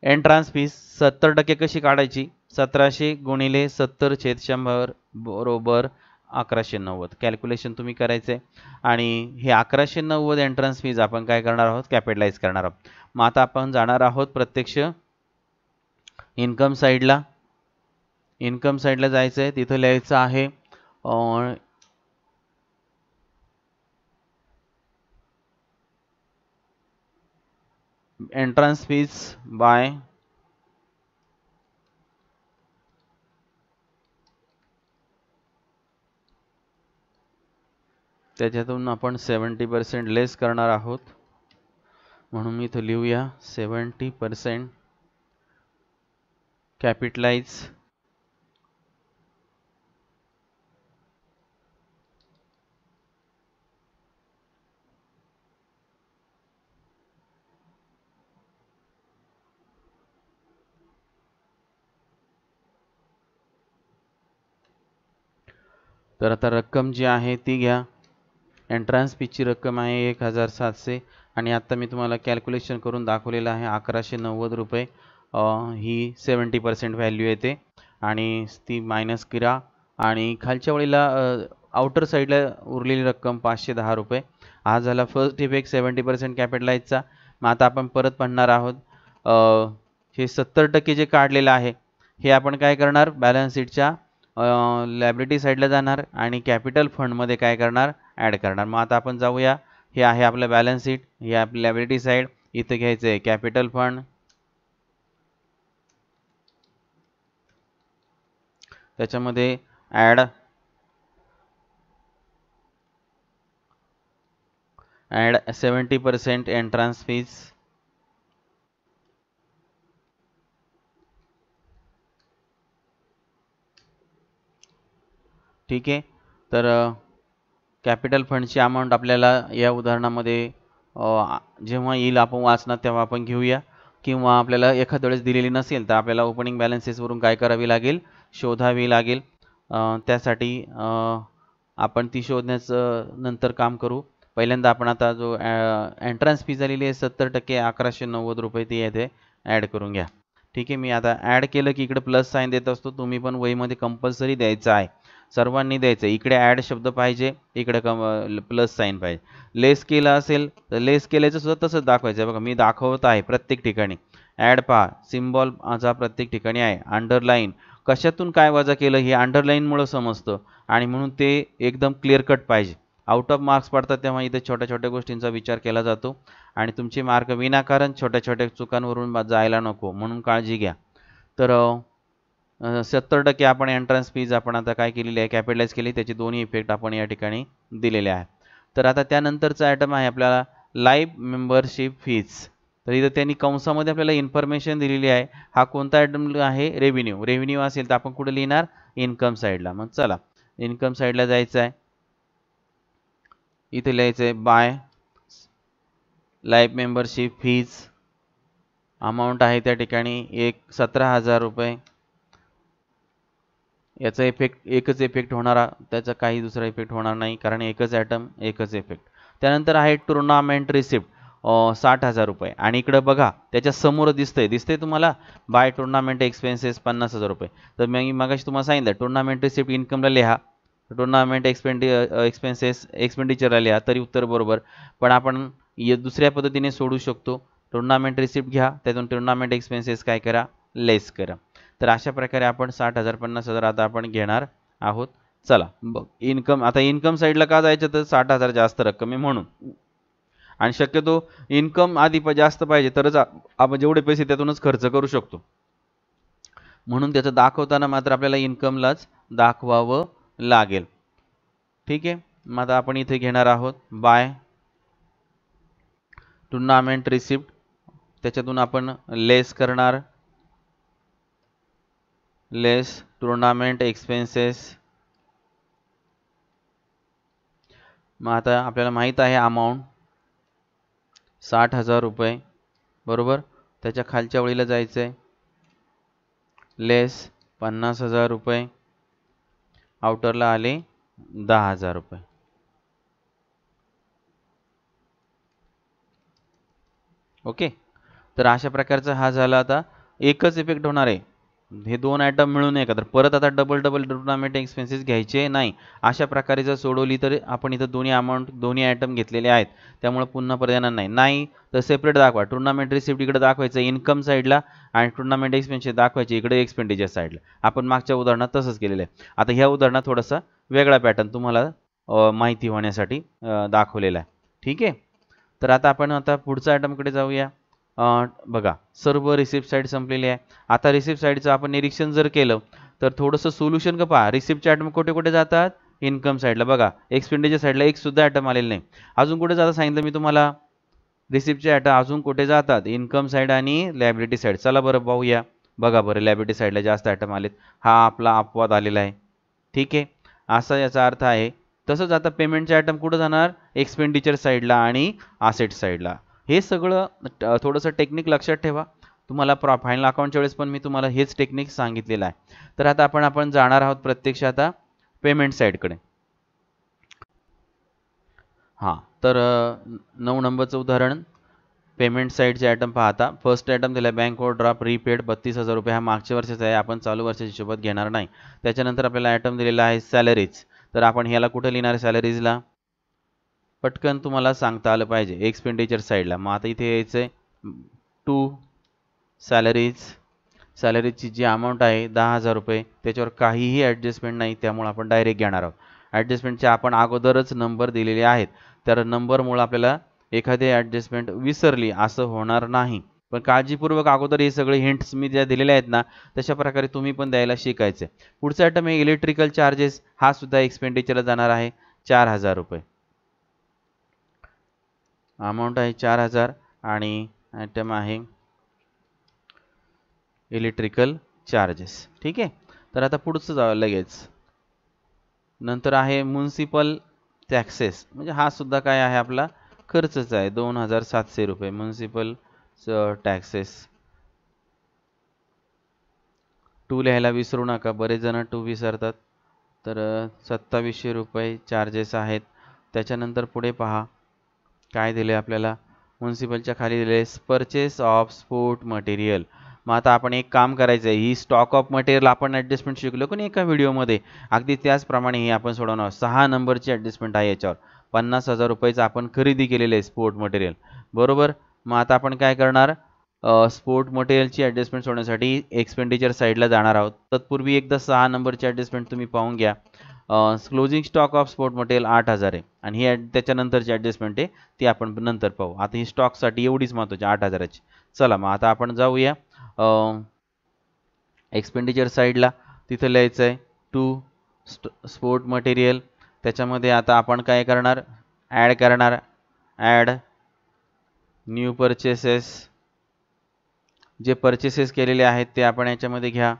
Speaker 2: एंट्रान्स फीज 70% कशी काढायची, 1700 गुणिले 70/100 बरोबर 1190. कॅल्क्युलेशन तुम्ही करायचे आणि हे 1190 एंट्रन्स फीज आपण काय करणार आहोत, कॅपिटलाइज करणार आहोत. मग आता आपण जाणार आहोत प्रत्यक्ष इन्कम साईडला. इन्कम साईडला जायचं आहे, तिथं लिहायचं आहे एंट्रन्स फीज बाय त्याच्यातून आपण 70% लेस करणार आहोत. म्हणून मी इथं लिहूया 70% कॅपिटलाइज तर आता रक्कम जी आहे ती घ्या. एंट्रन्स फीची रक्कम आहे 1700 आणि आता मी तुम्हाला कॅल्क्युलेशन करून दाखवलेलं आहे 1190 रुपये. ही 70% व्हॅल्यू येते आणि ती मायनस करा आणि खालच्या वळीला आउटर साईडला उरलेली रक्कम 510 रुपये. हा झाला फर्स्ट इफेक्ट 70% कॅपिटलाइजचा. मग आता आपण परत पाहणार आहोत हे 70% जे काढलेलं आहे हे आपण काय करणार, बॅलन्स शीटच्या लायबिलिटी साईडला जाणार आणि कॅपिटल फंडमध्ये काय करणार, ॲड करणार. मग आता आपण जाऊया. हे आहे आपलं बॅलन्स शीट, हे आपली लायबिलिटी साईड. इथं घ्यायचं आहे कॅपिटल फंड, त्याच्यामध्ये ॲड 70% एंट्रन्स फीज. ठीक आहे, तर कॅपिटल फंडची अमाऊंट आपल्याला या उदाहरणामध्ये जेव्हा येईल आपण वाचणार तेव्हा आपण घेऊया, किंवा आपल्याला एखाद्या वेळेस दिलेली नसेल तर आपल्याला ओपनिंग बॅलन्सेसवरून काय करावी लागेल, शोधावी लागेल. त्यासाठी आपण ती शोधण्याचं नंतर काम करू. पहिल्यांदा आपण आता जो एंट्रन्स फी झालेली आहे 70%, 1190 रुपये, ती येथे ॲड करून घ्या. ठीक आहे, मी आता ॲड केलं की इकडे प्लस साईन देत असतो. तुम्ही पण वहीमध्ये कंपल्सरी द्यायचं आहे, सर्वांनी द्यायचं. इकडे ॲड शब्द पाहिजे, इकडे प्लस साईन पाहिजे. लेस केलं असेल तर लेस केल्याचं सुद्धा तसंच दाखवायचं. बघा, मी दाखवत आहे प्रत्येक ठिकाणी. ॲड पहा, सिम्बॉल माझा प्रत्येक ठिकाणी आहे. अंडरलाईन, कशातून काय वजा केलं हे अंडरलाईनमुळं समजतं आणि म्हणून ते एकदम क्लिअर कट पाहिजे. आउट ऑफ मार्क्स पडतात तेव्हा इथे छोट्या छोट्या गोष्टींचा विचार केला जातो आणि तुमचे मार्क विनाकारण छोट्या छोट्या चुकांवरून जायला नको, म्हणून काळजी घ्या. तर 70% आपण एंट्रन्स फीज आपण आता काय केलेली आहे, कॅपिटलाइज केली. त्याचे दोन्ही इफेक्ट आपण या ठिकाणी दिलेले आहेत. तर आता त्यानंतरचा आयटम आहे आपल्याला लाईफ मेंबरशिप फीज. तर इथं त्यांनी कंसामध्ये आपल्याला इन्फॉर्मेशन दिलेली आहे. हा कोणता आयटम आहे, रेव्हेन्यू. रेव्हेन्यू असेल तर आपण कुठे लिहिणार, इन्कम साईडला. मग चला इन्कम साईडला जायचं आहे. इथे लिहायचं आहे by life membership fees. Amount आहे त्या ठिकाणी 17,000 रुपये. याचा इफेक्ट एकच इफेक्ट होणार, त्याचा काही दुसरा इफेक्ट होणार नाही, कारण एकच आयटम एकच इफेक्ट. त्यानंतर आहे टुर्नामेंट रिसिप्ट 60,000 रुपये. आणि इकडे बघा त्याच्या समोर दिसतंय तुम्हाला बाय टुर्नामेंट एक्सपेन्सेस 50,000 रुपये. तर मी मगाशी तुम्हाला सांगितलं टुर्नामेंट रिसिप्ट इन्कमला लिहा, टुर्नामेंट एक्सपेन्सेस एक्सपेंडिचरला लिहा, तरी उत्तर बरोबर. पण आपण दुसऱ्या पद्धतीने सोडू शकतो. टुर्नामेंट रिसिप्ट घ्या, त्यातून टुर्नामेंट एक्सपेन्सेस काय करा, लेस करा. तर अशा प्रकारे आपण 60,000 50,000 आता आपण घेणार आहोत. चला बघ, इन्कम, आता इन्कम साईडला का जायचं, तर 60,000 जास्त रक्कम आहे म्हणून. आणि शक्यतो इन्कम आधी जास्त पाहिजे तरच आपण जेवढे पैसे त्यातूनच खर्च करू शकतो. म्हणून त्याचं दाखवताना मात्र आपल्याला इन्कमलाच दाखवावं लागेल. ठीक आहे, मग आता आपण इथे घेणार आहोत बाय टुर्नामेंट रिसिप्ट, त्याच्यातून आपण लेस करणार, लेस टुर्नामेंट एक्सपेन्सेस. मग आता आपल्याला माहीत आहे अमाऊंट 60,000 रुपये, बरोबर. त्याच्या खालच्या ओळीला जायचं आहे, लेस 50,000 रुपये, आउटरला आले 10,000 रुपये. ओके. तर अशा प्रकारचा हा झाला. आता एकच इफेक्ट होणार आहे, हे दोन आयटम मिळून एकत्र. परत आता डबल टुर्नामेंट एक्सपेन्सेस घ्यायचे नाही. अशा प्रकारे जर सोडवली तर आपण इथं दोन्ही अमाऊंट दोन्ही आयटम घेतलेले आहेत, त्यामुळे पुन्हा परत येणार नाही तर सेपरेट दाखवा. टुर्नामेंट रिसिप्ट इकडे दाखवायचं इन्कम साईडला आणि टुर्नामेंट एक्सपेन्सेस दाखवायचे इकडे एक्सपेंडिचर साईडला. आपण मागच्या उदाहरणात तसंच केलेलं आहे. आता ह्या उदाहरणात थोडासा वेगळा पॅटर्न तुम्हाला माहिती होण्यासाठी दाखवलेला आहे. ठीक आहे. तर आता आपण आता पुढच्या आयटमकडे जाऊया. बघा, सर्व रिसिप्ट साईड संपलेली आहे. आता रिसिप्ट साईडचं आपण निरीक्षण जर केलं तर थोडंसं सोल्युशन का पहा. रिसिप्टचे आयटम कुठे कुठे जातात? इन्कम साईडला. बघा, एक्सपेंडिचर साईडला एक सुद्धा आयटम आलेलं नाही. अजून कुठे जातात सांगितलं मी तुम्हाला? रिसिप्टचे आयटम अजून कुठे जातात? इन्कम साईड आणि लायबिलिटी साईड. चला बरं पाहूया. बघा बरं, लायबिलिटी साईडला जास्त आयटम आलेत. हा आपला अपवाद आलेला आहे. ठीक आहे, असा याचा अर्थ आहे. तसंच आता पेमेंटचे आयटम कुठं जाणार? एक्सपेंडिचर साईडला आणि असेट साईडला. हे सगळं थोडंसं टेक्निक लक्षात ठेवा. तुम्हाला फायनल अकाउंटच्या वेळेस पण मी तुम्हाला हेच टेक्निक सांगितलेलं आहे. तर आता आपण जाणार आहोत प्रत्यक्ष आता पेमेंट साईडकडे. हां, तर 9 नंबरचं उदाहरण, पेमेंट साईडचे आयटम पाहता. फर्स्ट आयटम दिला आहे बँक ओव्हरड्राफ्ट प्रीपेड 32,000 रुपये. हा मागच्या वर्षाचा आहे, आपण चालू वर्षाच्या हिशोबात घेणार नाही. त्याच्यानंतर आपल्याला आयटम दिलेला आहे सॅलरीज. तर आपण ह्याला कुठं लिहिणार आहे? सॅलरीजला. पटकन तुम्हाला सांगता आलं पाहिजे एक्सपेंडिचर साईडला. मग आता इथे यायचं आहे टू सॅलरीज. सॅलरीची जी अमाऊंट आहे 10,000 रुपये, त्याच्यावर काहीही ॲडजस्टमेंट नाही, त्यामुळे आपण डायरेक्ट घेणार आहोत. ॲडजस्टमेंटचे आपण अगोदरच नंबर दिलेले आहेत, तर नंबरमुळे आपल्याला एखादी ॲडजस्टमेंट विसरली असं होणार नाही. पण काळजीपूर्वक अगोदर हे सगळे हिंट्स मी ज्या दिलेले आहेत ना, तशा प्रकारे तुम्ही पण द्यायला शिकायचं. पुढचा आयटम आहे इलेक्ट्रिकल चार्जेस. हा सुद्धा एक्सपेंडिचरला जाणार आहे 4,000 रुपये. अमाऊंट आहे 4,000 आणि आयटम आहे इलेक्ट्रिकल चार्जेस. ठीक आहे. तर आता पुढचं जावं लगेच. नंतर आहे म्युन्सिपल टॅक्सेस. म्हणजे हा सुद्धा काय आहे? आपला खर्चच आहे, 2,700 रुपये म्युन्सिपल टॅक्सेस. टू लिहायला विसरू नका, बरेच जण टू विसरतात. तर 2,700 रुपये चार्जेस आहेत. त्याच्यानंतर पुढे पहा काय दिले आपल्याला. म्युन्सिपलच्या खाली दिले परचेस ऑफ स्पोर्ट मटेरियल. मग आता आपण एक काम करायचं आहे, ही स्टॉक ऑफ मटेरियल आपण ॲडजस्टमेंट शिकलो पण एका व्हिडिओमध्ये, अगदी त्याचप्रमाणे ही आपण सोडवणार. 6 नंबरची ॲडजस्टमेंट आहे याच्यावर. 50,000 रुपयाचं आपण खरेदी केलेलं आहे स्पोर्ट मटेरियल, बरोबर. मग आता आपण काय करणार? स्पोर्ट मटेरियलची ॲडजस्टमेंट सोडण्यासाठी एक्सपेंडिचर साईडला जाणार आहोत. तत्पूर्वी एकदा 6 नंबरची ॲडजस्टमेंट तुम्ही पाहून घ्या. Closing stock of sport material 8,000 आहे आणि ही त्याच्यानंतरची ॲडजस्टमेंट आहे ती आपण नंतर पाहू. आता ही स्टॉकसाठी एवढीच महत्त्वाची 8,000ची. चला मग आता आपण जाऊया एक्सपेंडिचर साईडला. तिथं लिहायचं आहे टू स्पोर्ट मटेरियल. त्याच्यामध्ये आता आपण काय करणार? ॲड करणार. Add new purchases. जे परचेसेस केलेले आहेत ते आपण याच्यामध्ये घ्या,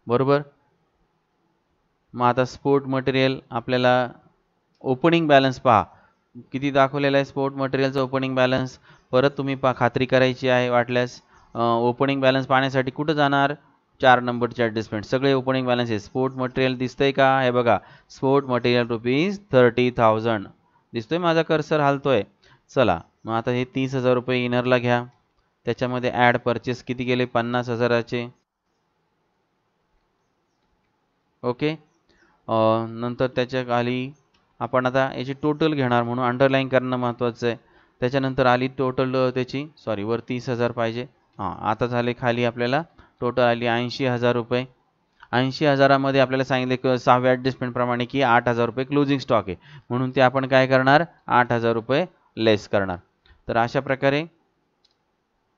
Speaker 2: बरोबर. मग आता स्पोर्ट मटेरियल आपल्याला ओपनिंग बॅलन्स पहा किती दाखवलेला आहे स्पोर्ट मटेरियलचा ओपनिंग बॅलन्स. परत तुम्ही खात्री करायची आहे वाटल्यास. ओपनिंग बॅलन्स पाहण्यासाठी कुठं जाणार? 4 नंबरची ॲडजस्टमेंट. सगळे ओपनिंग बॅलन्स आहे. स्पोर्ट मटेरियल दिसतंय का? हे बघा, स्पोर्ट मटेरियल रुपीज 30,000 दिसतोय, माझा कर्सर हालतोय. चला मग आता हे 30,000 रुपये इनरला घ्या. त्याच्यामध्ये ॲड परचेस किती केले? 50,000चे. ओके. नंतर त्याच्या खाली आपण आता याची टोटल घेणार म्हणून अंडरलाईन करणं महत्त्वाचं आहे. त्याच्यानंतर आली टोटल त्याची, सॉरी, वर 30,000 पाहिजे. हां, आता झाले खाली आपल्याला टोटल आली 80,000 रुपये. 80,000मध्ये आपल्याला सांगितले की 6व्या ॲडजस्टमेंटप्रमाणे की 8,000 रुपये क्लोजिंग स्टॉक आहे, म्हणून ते आपण काय करणार? 8,000 रुपये लेस करणार. तर अशा प्रकारे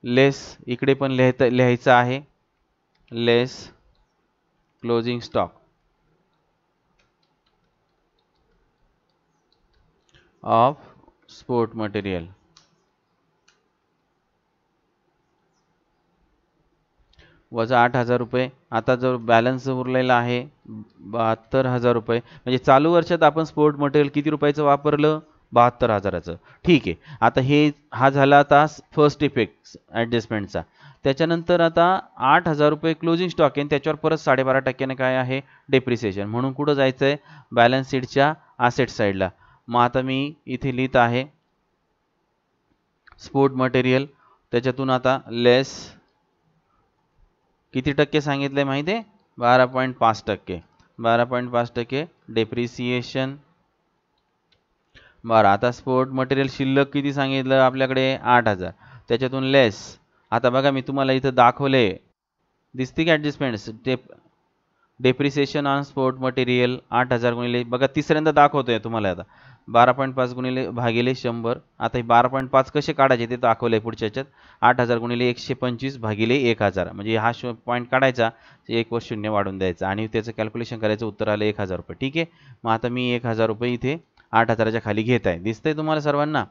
Speaker 2: लेस इकडे पण लिहायचं आहे. Less closing stock of sport material वजा 8,000 रुपये. आता जो बॅलन्स उरलेला आहे 72,000 रुपये, म्हणजे चालू वर्षात आपण स्पोर्ट मटेरियल किती रुपयाचं वापरलं? 72,000चं. ठीक आहे. आता हा झाला आता फर्स्ट इफेक्ट ॲडजस्टमेंटचा. त्याच्यानंतर आता 8,000 रुपये क्लोजिंग स्टॉक आहे, त्याच्यावर परत 12.5% काय आहे? डेप्रिसिएशन. म्हणून कुठं जायचं आहे? बॅलन्स शीटच्या असेट साईडला. मग आता मी इथे लिहित आहे स्पोर्ट मटेरियल, त्याच्यातून आता लेस किती टक्के सांगितले माहिती आहे? 12.5%. 12.5% डेप्रिसिएशन. बरं, आता स्पोर्ट मटेरियल शिल्लक किती सांगितलं आपल्याकडे? 8,000. त्याच्यातून लेस. आता बघा मी तुम्हाला इथं दाखवले, दिसते की ॲडजस्टमेंट्स? डेप्रिसिएशन ऑन स्पोर्ट मटेरियल 8,000 गुणिले, बघा तिसऱ्यांदा दाखवतोय तुम्हाला आता 12.5 गुणिले भागिले 100. आता हे 12.5 कसे काढायचे ते दाखवलंय पुढच्या ह्याच्यात. 8,000 गुणिले 125 भागिले 1,000, म्हणजे हा पॉईंट काढायचा, एक व शून्य वाढून द्यायचा आणि त्याचं कॅल्क्युलेशन करायचं, उत्तर आलं 1,000 रुपये. ठीक आहे. मग आता मी 1,000 रुपये इथे 8,000च्या खाली घेत आहे. दिसतंय तुम्हाला सर्वांना?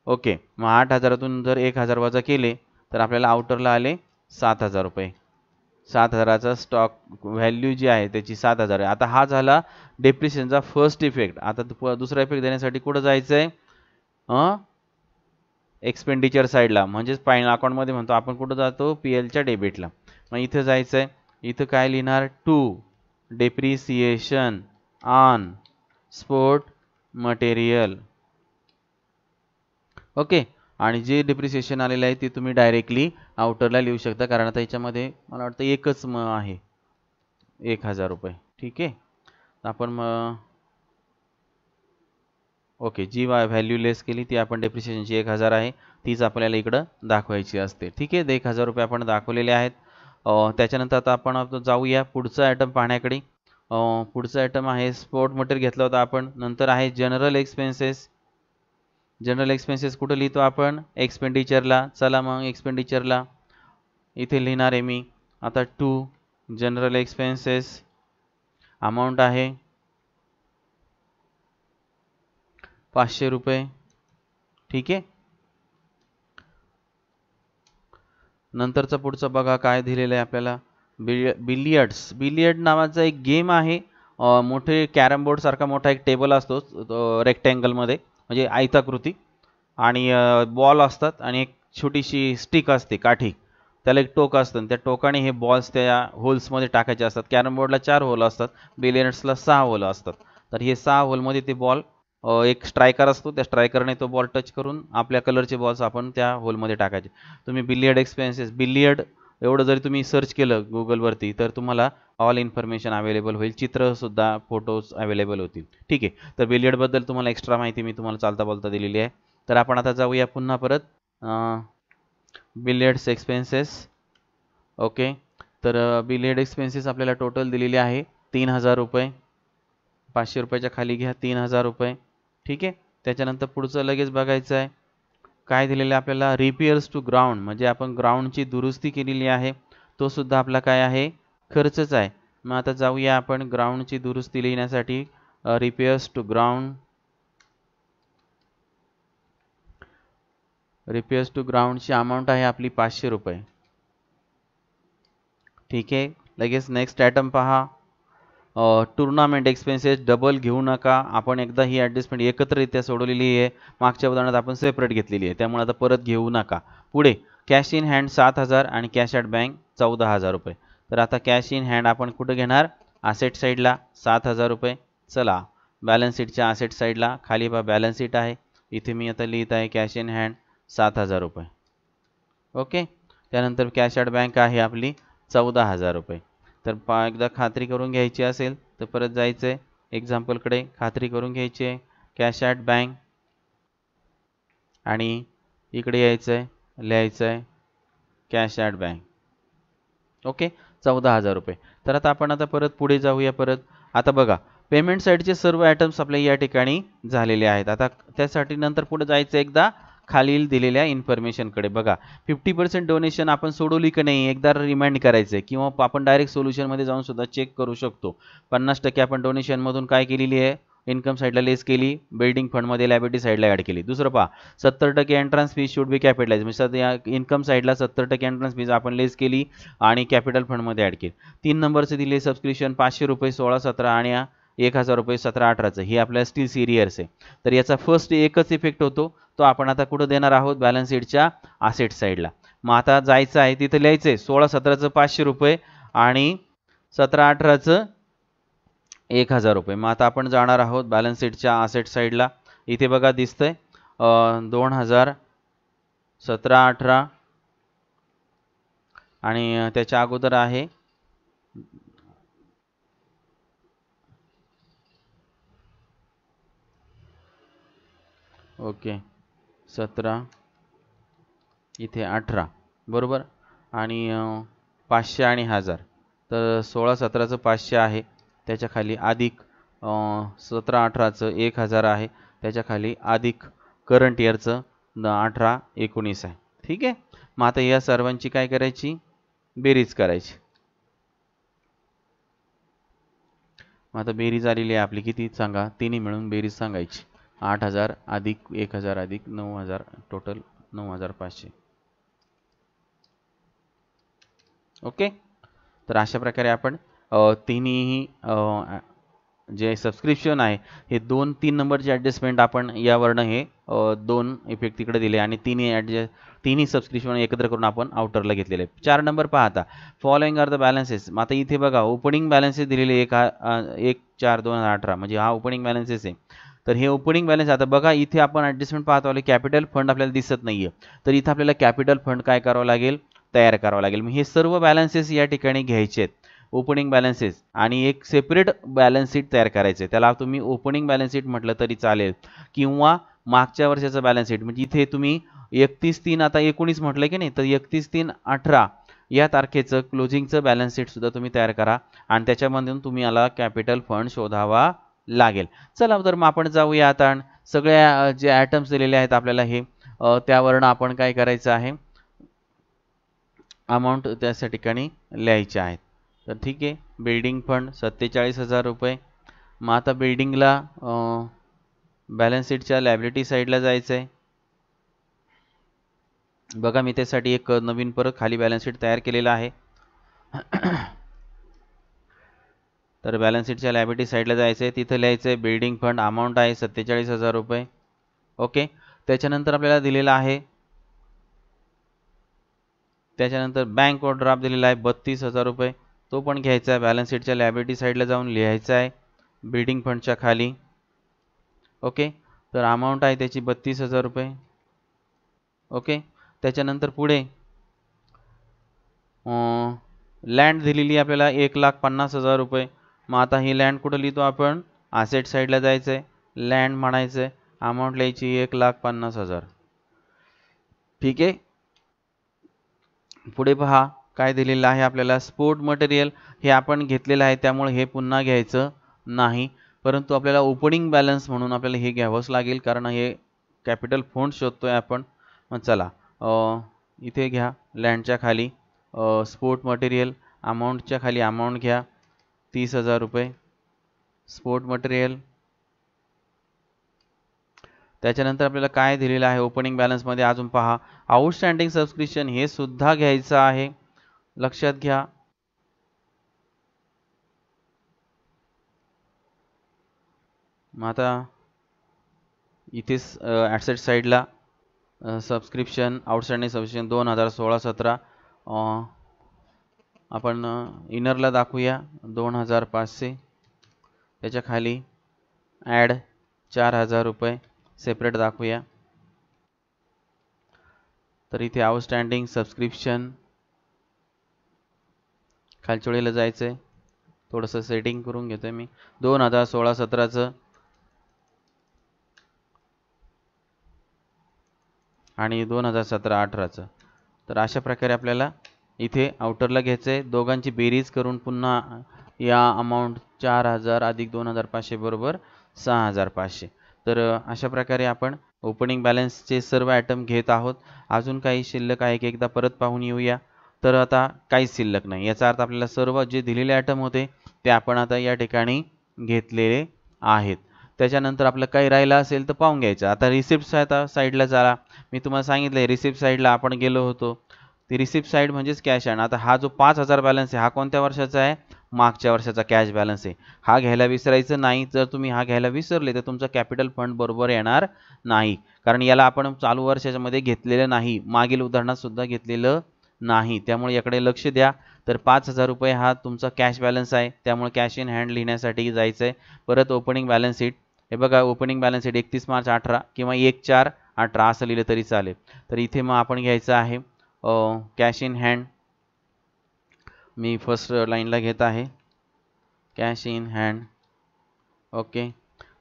Speaker 2: ओके. मग 8,000तून जर 1,000 वजा केले तर आपल्याला आउटरला आले 7,000 रुपये. 7,000चा स्टॉक व्हॅल्यू जी आहे त्याची 7,000 आहे. आता हा झाला डेप्रिसिएशनचा फर्स्ट इफेक्ट. आता दुसरा इफेक्ट देण्यासाठी कुठं जायचं आहे? एक्सपेंडिचर साईडला, म्हणजेच फायनल अकाउंटमध्ये म्हणतो आपण कुठं जातो? PLच्या डेबिटला. मग इथं जायचं आहे. इथं काय लिहिणार? To depreciation on sport material. Okay. आणि जे डेप्रिसिएशन आलेलं आहे ते तुम्ही डायरेक्टली आउटरला लिहू शकता, कारण आता याच्यामध्ये मला वाटतं एकच आहे 1,000 रुपये. ठीक आहे. आपण मग ओके, जी व्हॅल्यू लेस केली ती आपण डेप्रिसिएशनची 1,000 आहे तीच आपल्याला इकडं दाखवायची असते. ठीक आहे. 1,000 रुपये आपण दाखवलेले आहेत. त्याच्यानंतर आता आपण जाऊया पुढचा आयटम पाहण्याकडे. पुढचा आयटम आहे स्पोर्ट मटेरियल घेतला होता आपण. नंतर आहे जनरल एक्सपेन्सेस. जनरल एक्सपेन्सेस कुठं लिहितो आपण? एक्सपेंडिचरला. चला मग एक्सपेंडिचरला इथे लिहिणार आहे मी आता टू जनरल एक्सपेन्सेस. अमाऊंट आहे 500 रुपये. ठीक आहे. नंतरचं पुढचं बघा काय दिलेलं आहे आपल्याला. बिलियर्ड्स. बिलियर्ड नावाचा एक गेम आहे. मोठे कॅरम बोर्ड सारखा मोठा एक टेबल असतो रेक्टँगलमध्ये, म्हणजे आयताकृती, आणि बॉल असतात आणि एक छोटीशी स्टिक असते काठी, त्याला एक टोक असतं आणि त्या टोकाने हे बॉल्स त्या होल्समध्ये टाकायचे असतात. कॅरम बोर्डला 4 होल असतात, बिलियर्ड्सला 6 होल असतात. तर हे 6 होलमध्ये ते बॉल, एक स्ट्रायकर असतो, त्या स्ट्रायकरने तो बॉल टच करून आपल्या कलरचे बॉल्स आपण त्या होलमध्ये टाकायचे. तुम्ही बिलियर्ड एक्सपेन्सेस बिलियर्ड एवढं जरी तुम्ही सर्च केलं गुगलवरती तर तुम्हाला ऑल इन्फॉर्मेशन अवेलेबल होईल, चित्रसुद्धा, फोटोज अवेलेबल होतील. ठीक आहे. तर बिलियर्डबद्दल तुम्हाला एक्स्ट्रा माहिती मी तुम्हाला चालता बोलता दिलेली आहे. तर आपण आता जाऊया पुन्हा परत बिलियर्ड्स एक्सपेन्सेस. ओके. तर बिलियर्ड एक्सपेन्सेस आपल्याला टोटल दिलेली आहे 3,000 रुपये. 500 रुपयाच्या खाली घ्या 3,000 रुपये. ठीक आहे. त्याच्यानंतर पुढचं लगेच बघायचं आहे काय दिलेलं आहे आपल्याला? रिपेअर्स टू ग्राउंड, म्हणजे आपण ग्राउंडची दुरुस्ती केलेली आहे, तो सुद्धा आपला काय आहे? खर्चच आहे. मग आता जाऊया आपण ग्राउंडची दुरुस्ती लिहिण्यासाठी. Repairs to ground. Repairs to ग्राउंडची अमाऊंट आहे आपली 500 रुपये. ठीक आहे. लगेच नेक्स्ट आयटम पहा. टुर्नामेंट एक्सपेन्सेस डबल घेऊ नका. आपण एकदा ही ॲडजस्टमेंट एकत्ररित्या सोडवलेली आहे, मागच्या उदाहरणात आपण सेपरेट घेतलेली आहे, त्यामुळे आता परत घेऊ नका. पुढे कॅश इन हँड 7,000 आणि कॅश ॲट बँक 14,000 रुपये. तर आता कॅश इन हँड आपण कुठं घेणार? असेट साईडला 7,000 रुपये. चला बॅलन्स शीटच्या असेट साईडला खाली बा बॅलन्स शीट आहे, इथे मी आता लिहित आहे कॅश इन हँड 7,000 रुपये. ओके. त्यानंतर कॅश ॲट बँक आहे आपली 14,000 रुपये. तर एकदा खात्री करून घ्यायची असेल तर परत जायचं आहे एक्झाम्पलकडे, खात्री करून घ्यायची आहे कॅश ॲट बँक, आणि इकडे यायचं आहे, लिहायचं आहे कॅश ॲट बँक. ओके. 14,000 रुपये. तर आता आपण परत पुढे जाऊया. परत आता बघा पेमेंट साईडचे सर्व आयटम्स आपल्या या ठिकाणी झालेले आहेत. आता त्यासाठी नंतर पुढे जायचं एकदा खालील दिलेल्या इन्फॉर्मेशनकडे. बघा 50% डोनेशन आपण सोडवली की नाही एकदा रिमाइंड करायचं आहे, किंवा आपण डायरेक्ट सोल्युशनमध्ये जाऊन सुद्धा चेक करू शकतो. 50% आपण डोनेशनमधून काय केलेली आहे? इन्कम साईडला लेस केली, बिल्डिंग फंडमध्ये लायबिलिटी साईडला ॲड केली. दुसरं पहा, 70% entrance fees should be capitalise, म्हणजे इन्कम साईडला 70% एंट्रन्स फीज आपण लेस केली आणि कॅपिटल फंडमध्ये ॲड केली. 3 नंबरचे दिले सबस्क्रिप्शन 500 रुपये 16-17 आणि 1000 रुपये 17-18चं, ही आपल्या स्टील सिरियर्स आहे. तर याचा फर्स्ट एकच इफेक्ट होतो, तो आपण आता कुठं देणार आहोत, बॅलन्स शीटच्या असेट साईडला. मग आता जायचं आहे तिथं लिहायचं आहे 16-17चं 500 रुपये आणि 17-18चं 1000 रुपये. मग आता आपण जाणार आहोत बॅलन्स शीटच्या असेट साईडला. इथे बघा दिसतंय 2017-18 आणि त्याच्या अगोदर आहे ओके 17 इथे 18 बरोबर आणि 500 आणि 1000. तर 16-17चं 500 आहे, त्याच्या खाली अधिक 17-18चं 1000 आहे, त्याच्या खाली अधिक करंट इयरचं 18-19 आहे. ठीक आहे. मग आता या सर्वांची काय करायची, बेरीज करायची. मग आता बेरीज आलेली आहे आपली किती सांगा, तिन्ही मिळून बेरीज सांगायची. 8000 अधिक 1000 अधिक 9000, टोटल 9500. ओके. तर अशा प्रकारे आपण तिन्ही जे सबस्क्रिप्शन आहे हे 2-3 नंबरचे ॲडजस्टमेंट आपण यावरनं हे 2 इफेक्ट तिकडे दिले आणि तिन्ही सबस्क्रिप्शन एकत्र करून आपण आउटरला घेतलेले. 4 नंबर पहा आता, फॉलोइंग आर द बॅलन्सेस. मग आता इथे बघा ओपनिंग बॅलन्सेस दिलेले 1/4/2018 म्हणजे हा ओपनिंग बॅलन्सेस आहे. तर हे ओपनिंग बॅलन्स आता बघा इथे आपण ॲडजस्टमेंट पाहतो आले, कॅपिटल फंड आपल्याला दिसत नाहीये. तर इथं आपल्याला कॅपिटल फंड काय करावं लागेल, तयार करावं लागेल. मग हे सर्व बॅलन्सेस या ठिकाणी घ्यायचे आहेत, ओपनिंग बॅलन्सेस, आणि एक सेपरेट बॅलन्स शीट तयार करायचे. त्याला तुम्ही ओपनिंग बॅलन्स शीट म्हटलं तरी चालेल किंवा मागच्या वर्षाचं बॅलन्स शीट. म्हणजे इथे तुम्ही 31/3 आता 19 म्हटलं की नाही, तर 31/3/18 या तारखेचं क्लोजिंगचं बॅलन्स शीट सुद्धा तुम्ही तयार करा आणि त्याच्यामधून तुम्ही याला कॅपिटल फंड शोधावा लागेल. चला तर मग आपण जाऊया आता. सगळ्या जे आयटम्स दिलेले आहेत आपल्याला हे त्यावरनं आपण काय करायचं आहे, अमाऊंट त्या ठिकाणी लिहायचे आहेत. तर ठीक आहे, बिल्डिंग फंड 47,000 रुपये. मग आता बिल्डिंगला बॅलन्स शीटच्या लायबिलिटी साईडला जायचं आहे. बघा मी त्यासाठी एक नवीन परत खाली बॅलन्स शीट तयार केलेला आहे. तर बॅलन्स शीटच्या लायबिलिटी साईडला जायचं आहे, तिथं लिहायचं आहे बिल्डिंग फंड, अमाऊंट आहे 47,000 रुपये. ओके. त्याच्यानंतर आपल्याला दिलेला आहे, त्याच्यानंतर बँक ओव्हरड्राफ्ट दिलेला आहे 32,000 रुपये, तो पण घ्यायचा आहे. बॅलन्स शीटच्या लायबिलिटी साईडला जाऊन लिहायचा आहे बिल्डिंग फंडच्या खाली. ओके. तर अमाऊंट आहे त्याची 32,000 रुपये. ओके. त्याच्यानंतर पुढे लँड दिलेली आपल्याला 1,50,000 रुपये. मग आता ही लँड कुठं लिहितो आपण, असेट साईडला जायचं आहे, लँड म्हणायचं आहे, अमाऊंट लिहायची 1,50,000. ठीक आहे. पुढे पहा काय दिलेलं आहे आपल्याला, स्पोर्ट मटेरियल हे आपण घेतलेलं आहे त्यामुळे हे पुन्हा घ्यायचं नाही, परंतु आपल्याला ओपनिंग बॅलन्स म्हणून आपल्याला हे घ्यावंच लागेल कारण हे कॅपिटल फंड शोधतोय आपण. मग चला इथे घ्या लँडच्या खाली स्पोर्ट मटेरियल, अमाऊंटच्या खाली अमाऊंट घ्या 30,000 रुपये स्पोर्ट मटेरियल. त्याच्यानंतर आपल्याला काय दिलेलं आहे ओपनिंग बॅलन्समध्ये अजून पहा, आउटस्टँडिंग सबस्क्रिप्शन हे सुद्धा घ्यायचं आहे, लक्षात घ्या. मग आता इथेच ॲसेट साईडला सबस्क्रिप्शन आउटस्टँडिंग सबस्क्रिप्शन 2016-17 आपण इनरला दाखवूया 2,500, त्याच्या खाली ॲड 4,000 रुपये सेपरेट दाखवूया. तर इथे आउटस्टँडिंग सबस्क्रिप्शन खालचोळीला जायचं आहे, थोडंसं सेटिंग करून घेतोय मी, 2016-17चं आणि 2017-18चं. तर अशा प्रकारे आपल्याला इथे आउटरला घ्यायचं आहे, दोघांची बेरीज करून पुन्हा या अमाऊंट 4,000 अधिक 2,500 बरोबर 6,500. तर अशा प्रकारे आपण ओपनिंग बॅलन्सचे सर्व आयटम घेत आहोत. अजून काही शिल्लक आहे की एकदा परत पाहून येऊया. तर आता काहीच शिल्लक नाही, याचा अर्थ आपल्याला सर्व जे दिलेले आयटम होते ते आपण आता या ठिकाणी घेतलेले आहेत. त्याच्यानंतर आपलं काही राहिलं असेल तर पाहून घ्यायचं. आता रिसिप्ट आता साईडला चला. मी तुम्हाला सांगितलंय रिसिप्ट साईडला आपण गेलो होतो. ती रिसिप्ट साईड म्हणजेच कॅश आहे. आता हा जो 5000 बॅलन्स आहे हा कोणत्या वर्षाचा आहे? मागच्या वर्षाचा कॅश बॅलन्स आहे. हा घ्यायला विसरायचं नाही. जर तुम्ही हा घ्यायला विसरले तर तुमचा कॅपिटल फंड बरोबर येणार नाही, कारण याला आपण चालू वर्षाच्या मध्ये घेतलेलं नाही, मागील उदाहरणात सुद्धा घेतलेलं नाही. त्यामुळे याकडे लक्ष द्या. तर 5000 रुपये हा तुमचा कॅश बॅलन्स आहे, त्यामुळे कॅश इन हँड लिहिण्यासाठी जायचं आहे. परत ओपनिंग बॅलन्स शीट, हे बघा ओपनिंग बॅलन्स शीट 31 मार्च 18 किंवा 1/4/18 असं लिहिलं तरी चालेल. तर इथे मग आपण घ्यायचं आहे cash in hand. Me first लाईनला घेत आहे कॅश इन हँड. ओके,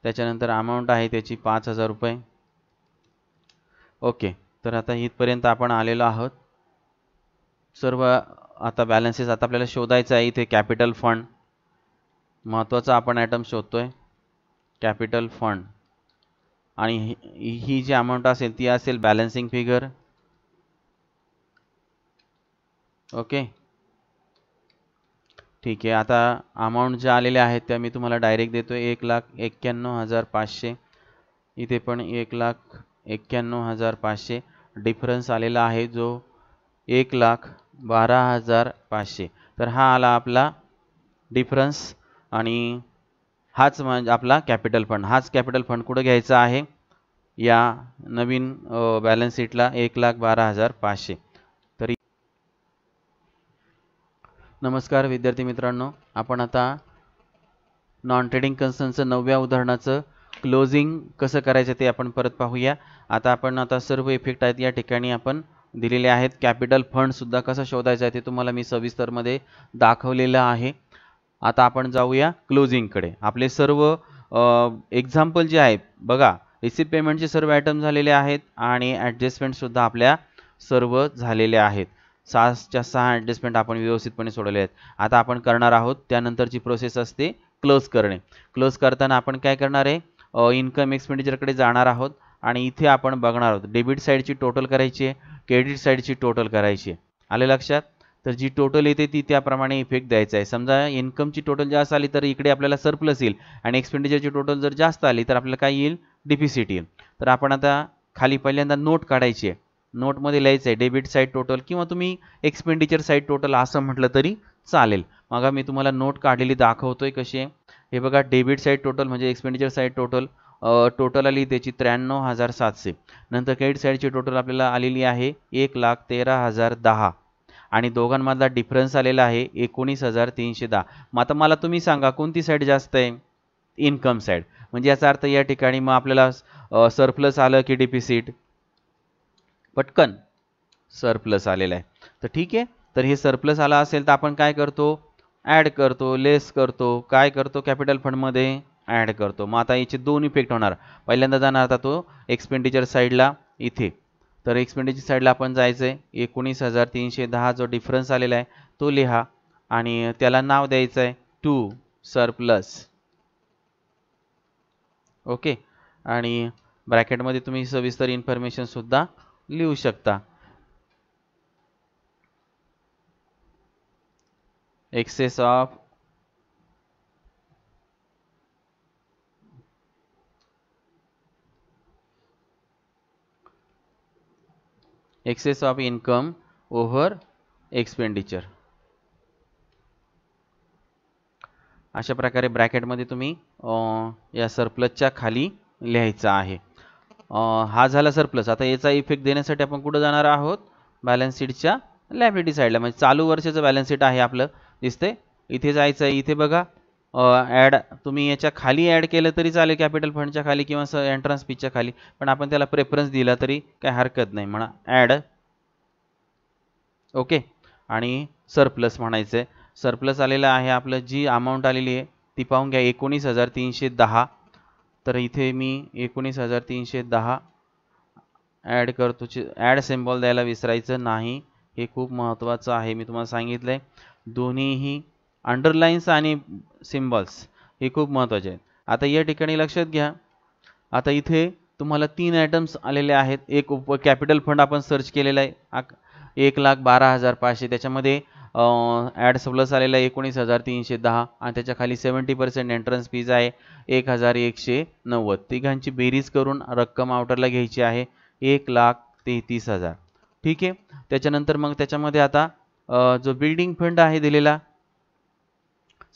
Speaker 2: त्याच्यानंतर अमाऊंट आहे त्याची 5000 रुपये. ओके, तर आता इथपर्यंत आपण आलेलो आहोत. सर्व आता बॅलन्सेस आता आपल्याला शोधायचं आहे. इथे कॅपिटल फंड महत्त्वाचा आपण आयटम शोधतोय, कॅपिटल फंड. आणि ही जी अमाऊंट असेल ती असेल बॅलन्सिंग फिगर. ओके, ठीक आहे. आता अमाऊंट ज्या आलेल्या आहेत त्या मी तुम्हाला डायरेक्ट देतोय. 1,91,500. इथे पण 1,91,500. डिफरन्स आलेला आहे जो 1,12,500. तर हा आला आपला डिफरन्स आणि हाच म्हणजे आपला कॅपिटल फंड. हाच कॅपिटल फंड कुठं घ्यायचा आहे? या नवीन बॅलन्स शीटला 1,12,500. तरी नमस्कार विद्यार्थी मित्रांनो, आपण आता नॉन ट्रेडिंग कन्सर्नचं 9व्या उदाहरणाचं क्लोजिंग कसं करायचं ते आपण परत पाहूया. आता सर्व इफेक्ट आहेत या ठिकाणी आपण दिलेले आहेत. कॅपिटल फंड सुद्धा कसं शोधायचं आहे ते तुम्हाला मी सविस्तरमध्ये दाखवलेलं आहे. आता आपण जाऊया क्लोजिंगकडे. आपले सर्व एक्झाम्पल जे आहेत बघा, रिसिप्ट पेमेंटचे सर्व आयटम झालेले आहेत आणि ॲडजस्टमेंट सुद्धा आपल्या सर्व झालेले आहेत. 6च्या 6 ॲडजस्टमेंट आपण व्यवस्थितपणे सोडवले आहेत. आता आपण करणार आहोत त्यानंतरची प्रोसेस असते क्लोज करणे. क्लोज करताना आपण काय करणार आहे? इन्कम एक्सपेंडिचरकडे जाणार आहोत आणि इथे आपण बघणार आहोत डेबिट साईडची टोटल करायची आहे, क्रेडिट साईडची टोटल करायची आहे. आले लक्षात? तर जी टोटल येते ती त्याप्रमाणे इफेक्ट द्यायचा आहे. समजा इन्कमची टोटल जास्त आली तर इकडे आपल्याला सरप्लस येईल आणि एक्सपेंडिचरची टोटल जर जास्त आली तर आपल्याला काय येईल? डिफिसिट येईल. तर आपण आता खाली पहिल्यांदा नोट काढायची आहे. नोटमध्ये लिहायचं आहे डेबिट साईड टोटल किंवा तुम्ही एक्सपेंडिचर साईड टोटल असं म्हटलं तरी चालेल. मग मी तुम्हाला नोट काढलेली दाखवतोय कशी आहे. हे बघा, डेबिट साईड टोटल म्हणजे एक्सपेंडिचर साईड टोटल टोटल आली त्याची 93,700. नंतर क्रेडिट साईडची टोटल आपल्याला आलेली आहे 1,13,010 आणि दोघांमधला डिफरन्स आलेला आहे 19,310. मग आता मला तुम्ही सांगा कोणती साईड जास्त आहे? Income side. म्हणजे याचा अर्थ या ठिकाणी मग आपल्याला सरप्लस आलं की डिफिसिट? पटकन सरप्लस आलेलं आहे. तर ठीक आहे, तर हे सरप्लस आला असेल तर आपण काय करतो? ॲड करतो, लेस करतो. काय करतो? कॅपिटल फंडमध्ये ॲड करतो. मग आता याचे दोन इफेक्ट होणार. पहिल्यांदा जाणार आता तो एक्सपेंडिचर साईडला इथे. तर एक्सपेंडिचर साईडला आपण जायचं आहे. 19,310 जो डिफरन्स आलेला आहे तो लिहा आणि त्याला नाव द्यायचं आहे टू सरप्लस. ओके, आणि ब्रॅकेटमध्ये तुम्ही सविस्तर इन्फॉर्मेशन सुद्धा लिहू शकता. Excess of income over expenditure. अशा प्रकारे ब्रॅकेटमध्ये तुम्ही या सरप्लसच्या खाली लिहायचा आहे. हा झाला सरप्लस. आता याचा इफेक्ट देण्यासाठी आपण कुठं जाणार आहोत? बॅलन्स शीटच्या लायबिलिटी साईडला, म्हणजे चालू वर्षाचं बॅलन्स शीट आहे आपलं, दिसते इथे जायचं आहे. इथे बघा ॲड, तुम्ही याच्या खाली ॲड केलं तरी चालेल, कॅपिटल फंडच्या खाली किंवा एंट्रन्स फीच्या खाली, पण आपण त्याला प्रेफरन्स दिला तरी काय हरकत नाही. म्हणा ॲड. ओके, आणि सरप्लस म्हणायचं आहे. सरप्लस आलेलं आहे आपलं. जी अमाऊंट आलेली आहे ती पाहून घ्या 19,310. तर इथे मी 19,310 ॲड करतो. ॲड सिम्बॉल द्यायला विसरायचं नाही, हे खूप महत्त्वाचं आहे. मी तुम्हाला सांगितलं आहे दोन्हीही अंडरलाईन्स आणि सिम्बॉल्स हे खूप महत्त्वाचे आहेत. आता या ठिकाणी लक्षात घ्या, आता इथे तुम्हाला 3 आयटम्स आलेले आहेत. एक कॅपिटल फंड आपण सर्च केलेला आहे 1,12,500. त्याच्यामध्ये ॲड प्लस आलेला आहे 19,310 आणि त्याच्या खाली 70% एंट्रन्स फीज आहे 1,190. तिघांची बेरीज करून रक्कम आउटरला घ्यायची आहे 1,33,000. ठीक आहे. त्याच्यानंतर मग त्याच्यामध्ये आता जो बिल्डिंग फंड आहे दिलेला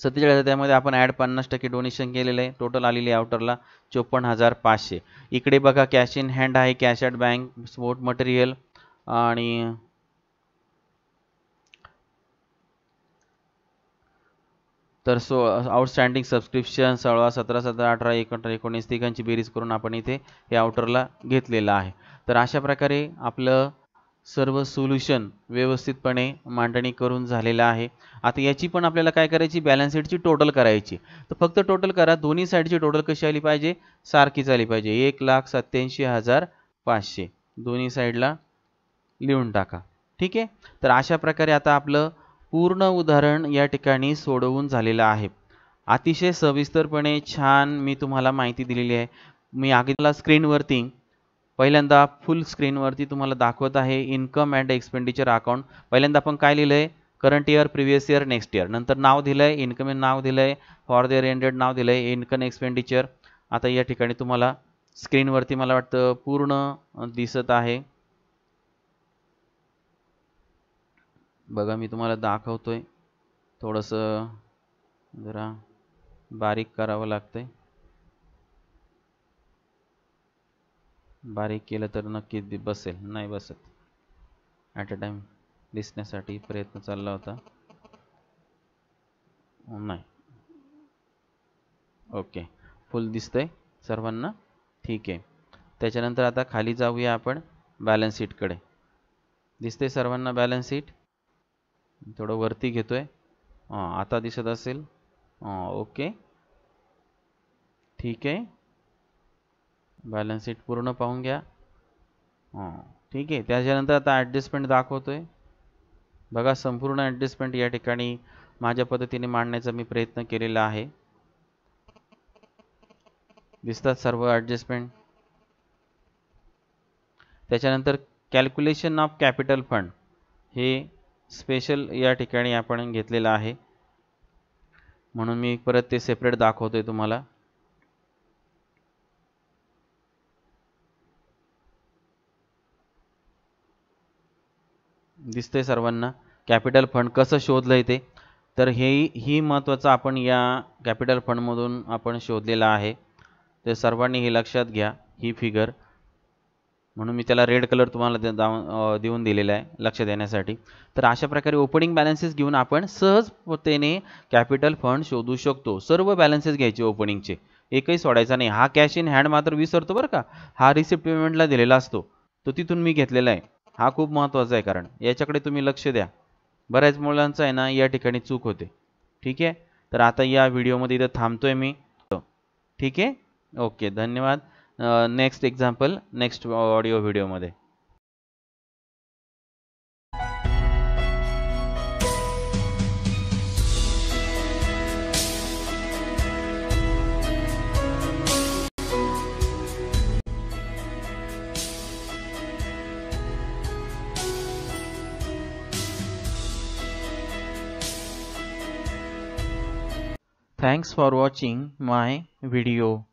Speaker 2: 47, त्यामध्ये आपण ॲड 50% डोनेशन केलेलं आहे. टोटल आलेली आउटरला 54,500. इकडे बघा कॅश इन हँड आहे, cash at bank, sport material आणि तर आउटस्टँडिंग सबस्क्रिप्शन 16, 17, 17, 18, 18, 19 तिघांची बेरीज करून आपण इथे हे आउटरला घेतलेलं आहे. तर अशा प्रकारे आपलं सर्व सोल्युशन व्यवस्थितपणे मांडणी करून झालेलं आहे. आता याची पण आपल्याला काय करायची, बॅलन्स शीटची टोटल करायची. तर फक्त टोटल करा, दोन्ही साईडची टोटल कशी आली पाहिजे, सारखीच आली पाहिजे. 1,87,500 दोन्ही साईडला लिहून टाका. ठीक आहे. तर अशा प्रकारे आता आपलं पूर्ण उदाहरण या ठिकाणी सोडवून झालेलं आहे. अतिशय सविस्तरपणे छान मी तुम्हाला माहिती दिलेली आहे. मी आगीला स्क्रीनवरती पहिल्यांदा फुल स्क्रीनवरती तुम्हाला दाखवत आहे इन्कम अँड एक्सपेंडिचर अकाउंट. पहिल्यांदा आपण काय लिहिलं आहे, current year, previous year, next year. नंतर नाव दिलं आहे, इन्कम नाव दिलं आहे, फॉर देअर एंडेड नाव दिलं आहे, इन्कम एक्सपेंडिचर. आता या ठिकाणी तुम्हाला स्क्रीनवरती मला वाटतं पूर्ण दिसत आहे. बघा मी तुम्हाला दाखवतोय, थोडंसं जरा बारीक करावं लागतंय. बारीक केलं तर नक्की बसेल, नाही बसत. ॲट अ टाइम दिसण्यासाठी प्रयत्न चालला होता, नाही. ओके, फुल दिसतंय सर्वांना. ठीक आहे. त्याच्यानंतर आता खाली जाऊया आपण बॅलन्स शीटकडे. दिसते सर्वांना बॅलन्स शीट? थोडं वरती घेतोय, आता दिसत असेल. ओके, ठीक आहे. बॅलन्स शीट पूर्ण पाहून घ्या. ठीक आहे. त्याच्यानंतर आता ॲडजस्टमेंट दाखवतोय. बघा संपूर्ण ॲडजस्टमेंट या ठिकाणी माझ्या पद्धतीने मांडण्याचा मी प्रयत्न केलेला आहे. दिसतात सर्व ॲडजस्टमेंट. त्याच्यानंतर कॅल्क्युलेशन ऑफ कॅपिटल फंड हे स्पेशल या ठिकाणी आपण घेतलेलं आहे, म्हणून मी परत ते सेपरेट दाखवतोय तुम्हाला. दिसतंय सर्वांना कॅपिटल फंड कसं शोधलंय ते. तर ही महत्त्वाचं आपण या कॅपिटल फंडमधून आपण शोधलेलं आहे. ते सर्वांनी हे लक्षात घ्या, ही फिगर, म्हणून मी त्याला रेड कलर तुम्हाला देऊन दिलेला आहे लक्ष देण्यासाठी. तर अशा प्रकारे ओपनिंग बॅलन्सेस घेऊन आपण सहजतेने कॅपिटल फंड शोधू शकतो. सर्व बॅलन्सेस घ्यायचे ओपनिंगचे, एकही सोडायचा नाही. हा कॅश इन हँड मात्र विसरतो बरं का, हा रिसिप्ट पेमेंटला दिलेला असतो, तो तिथून मी घेतलेला आहे. हा खूप महत्त्वाचा आहे, कारण याच्याकडे तुम्ही लक्ष द्या. बऱ्याच मुलांचं आहे ना या ठिकाणी चूक होते. ठीक आहे. तर आता या व्हिडिओमध्ये इथं थांबतोय मी. ठीक आहे. ओके, धन्यवाद. नेक्स्ट एक्झाम्पल नेक्स्ट ऑडिओ व्हिडिओमध्ये. Thanks for watching my video.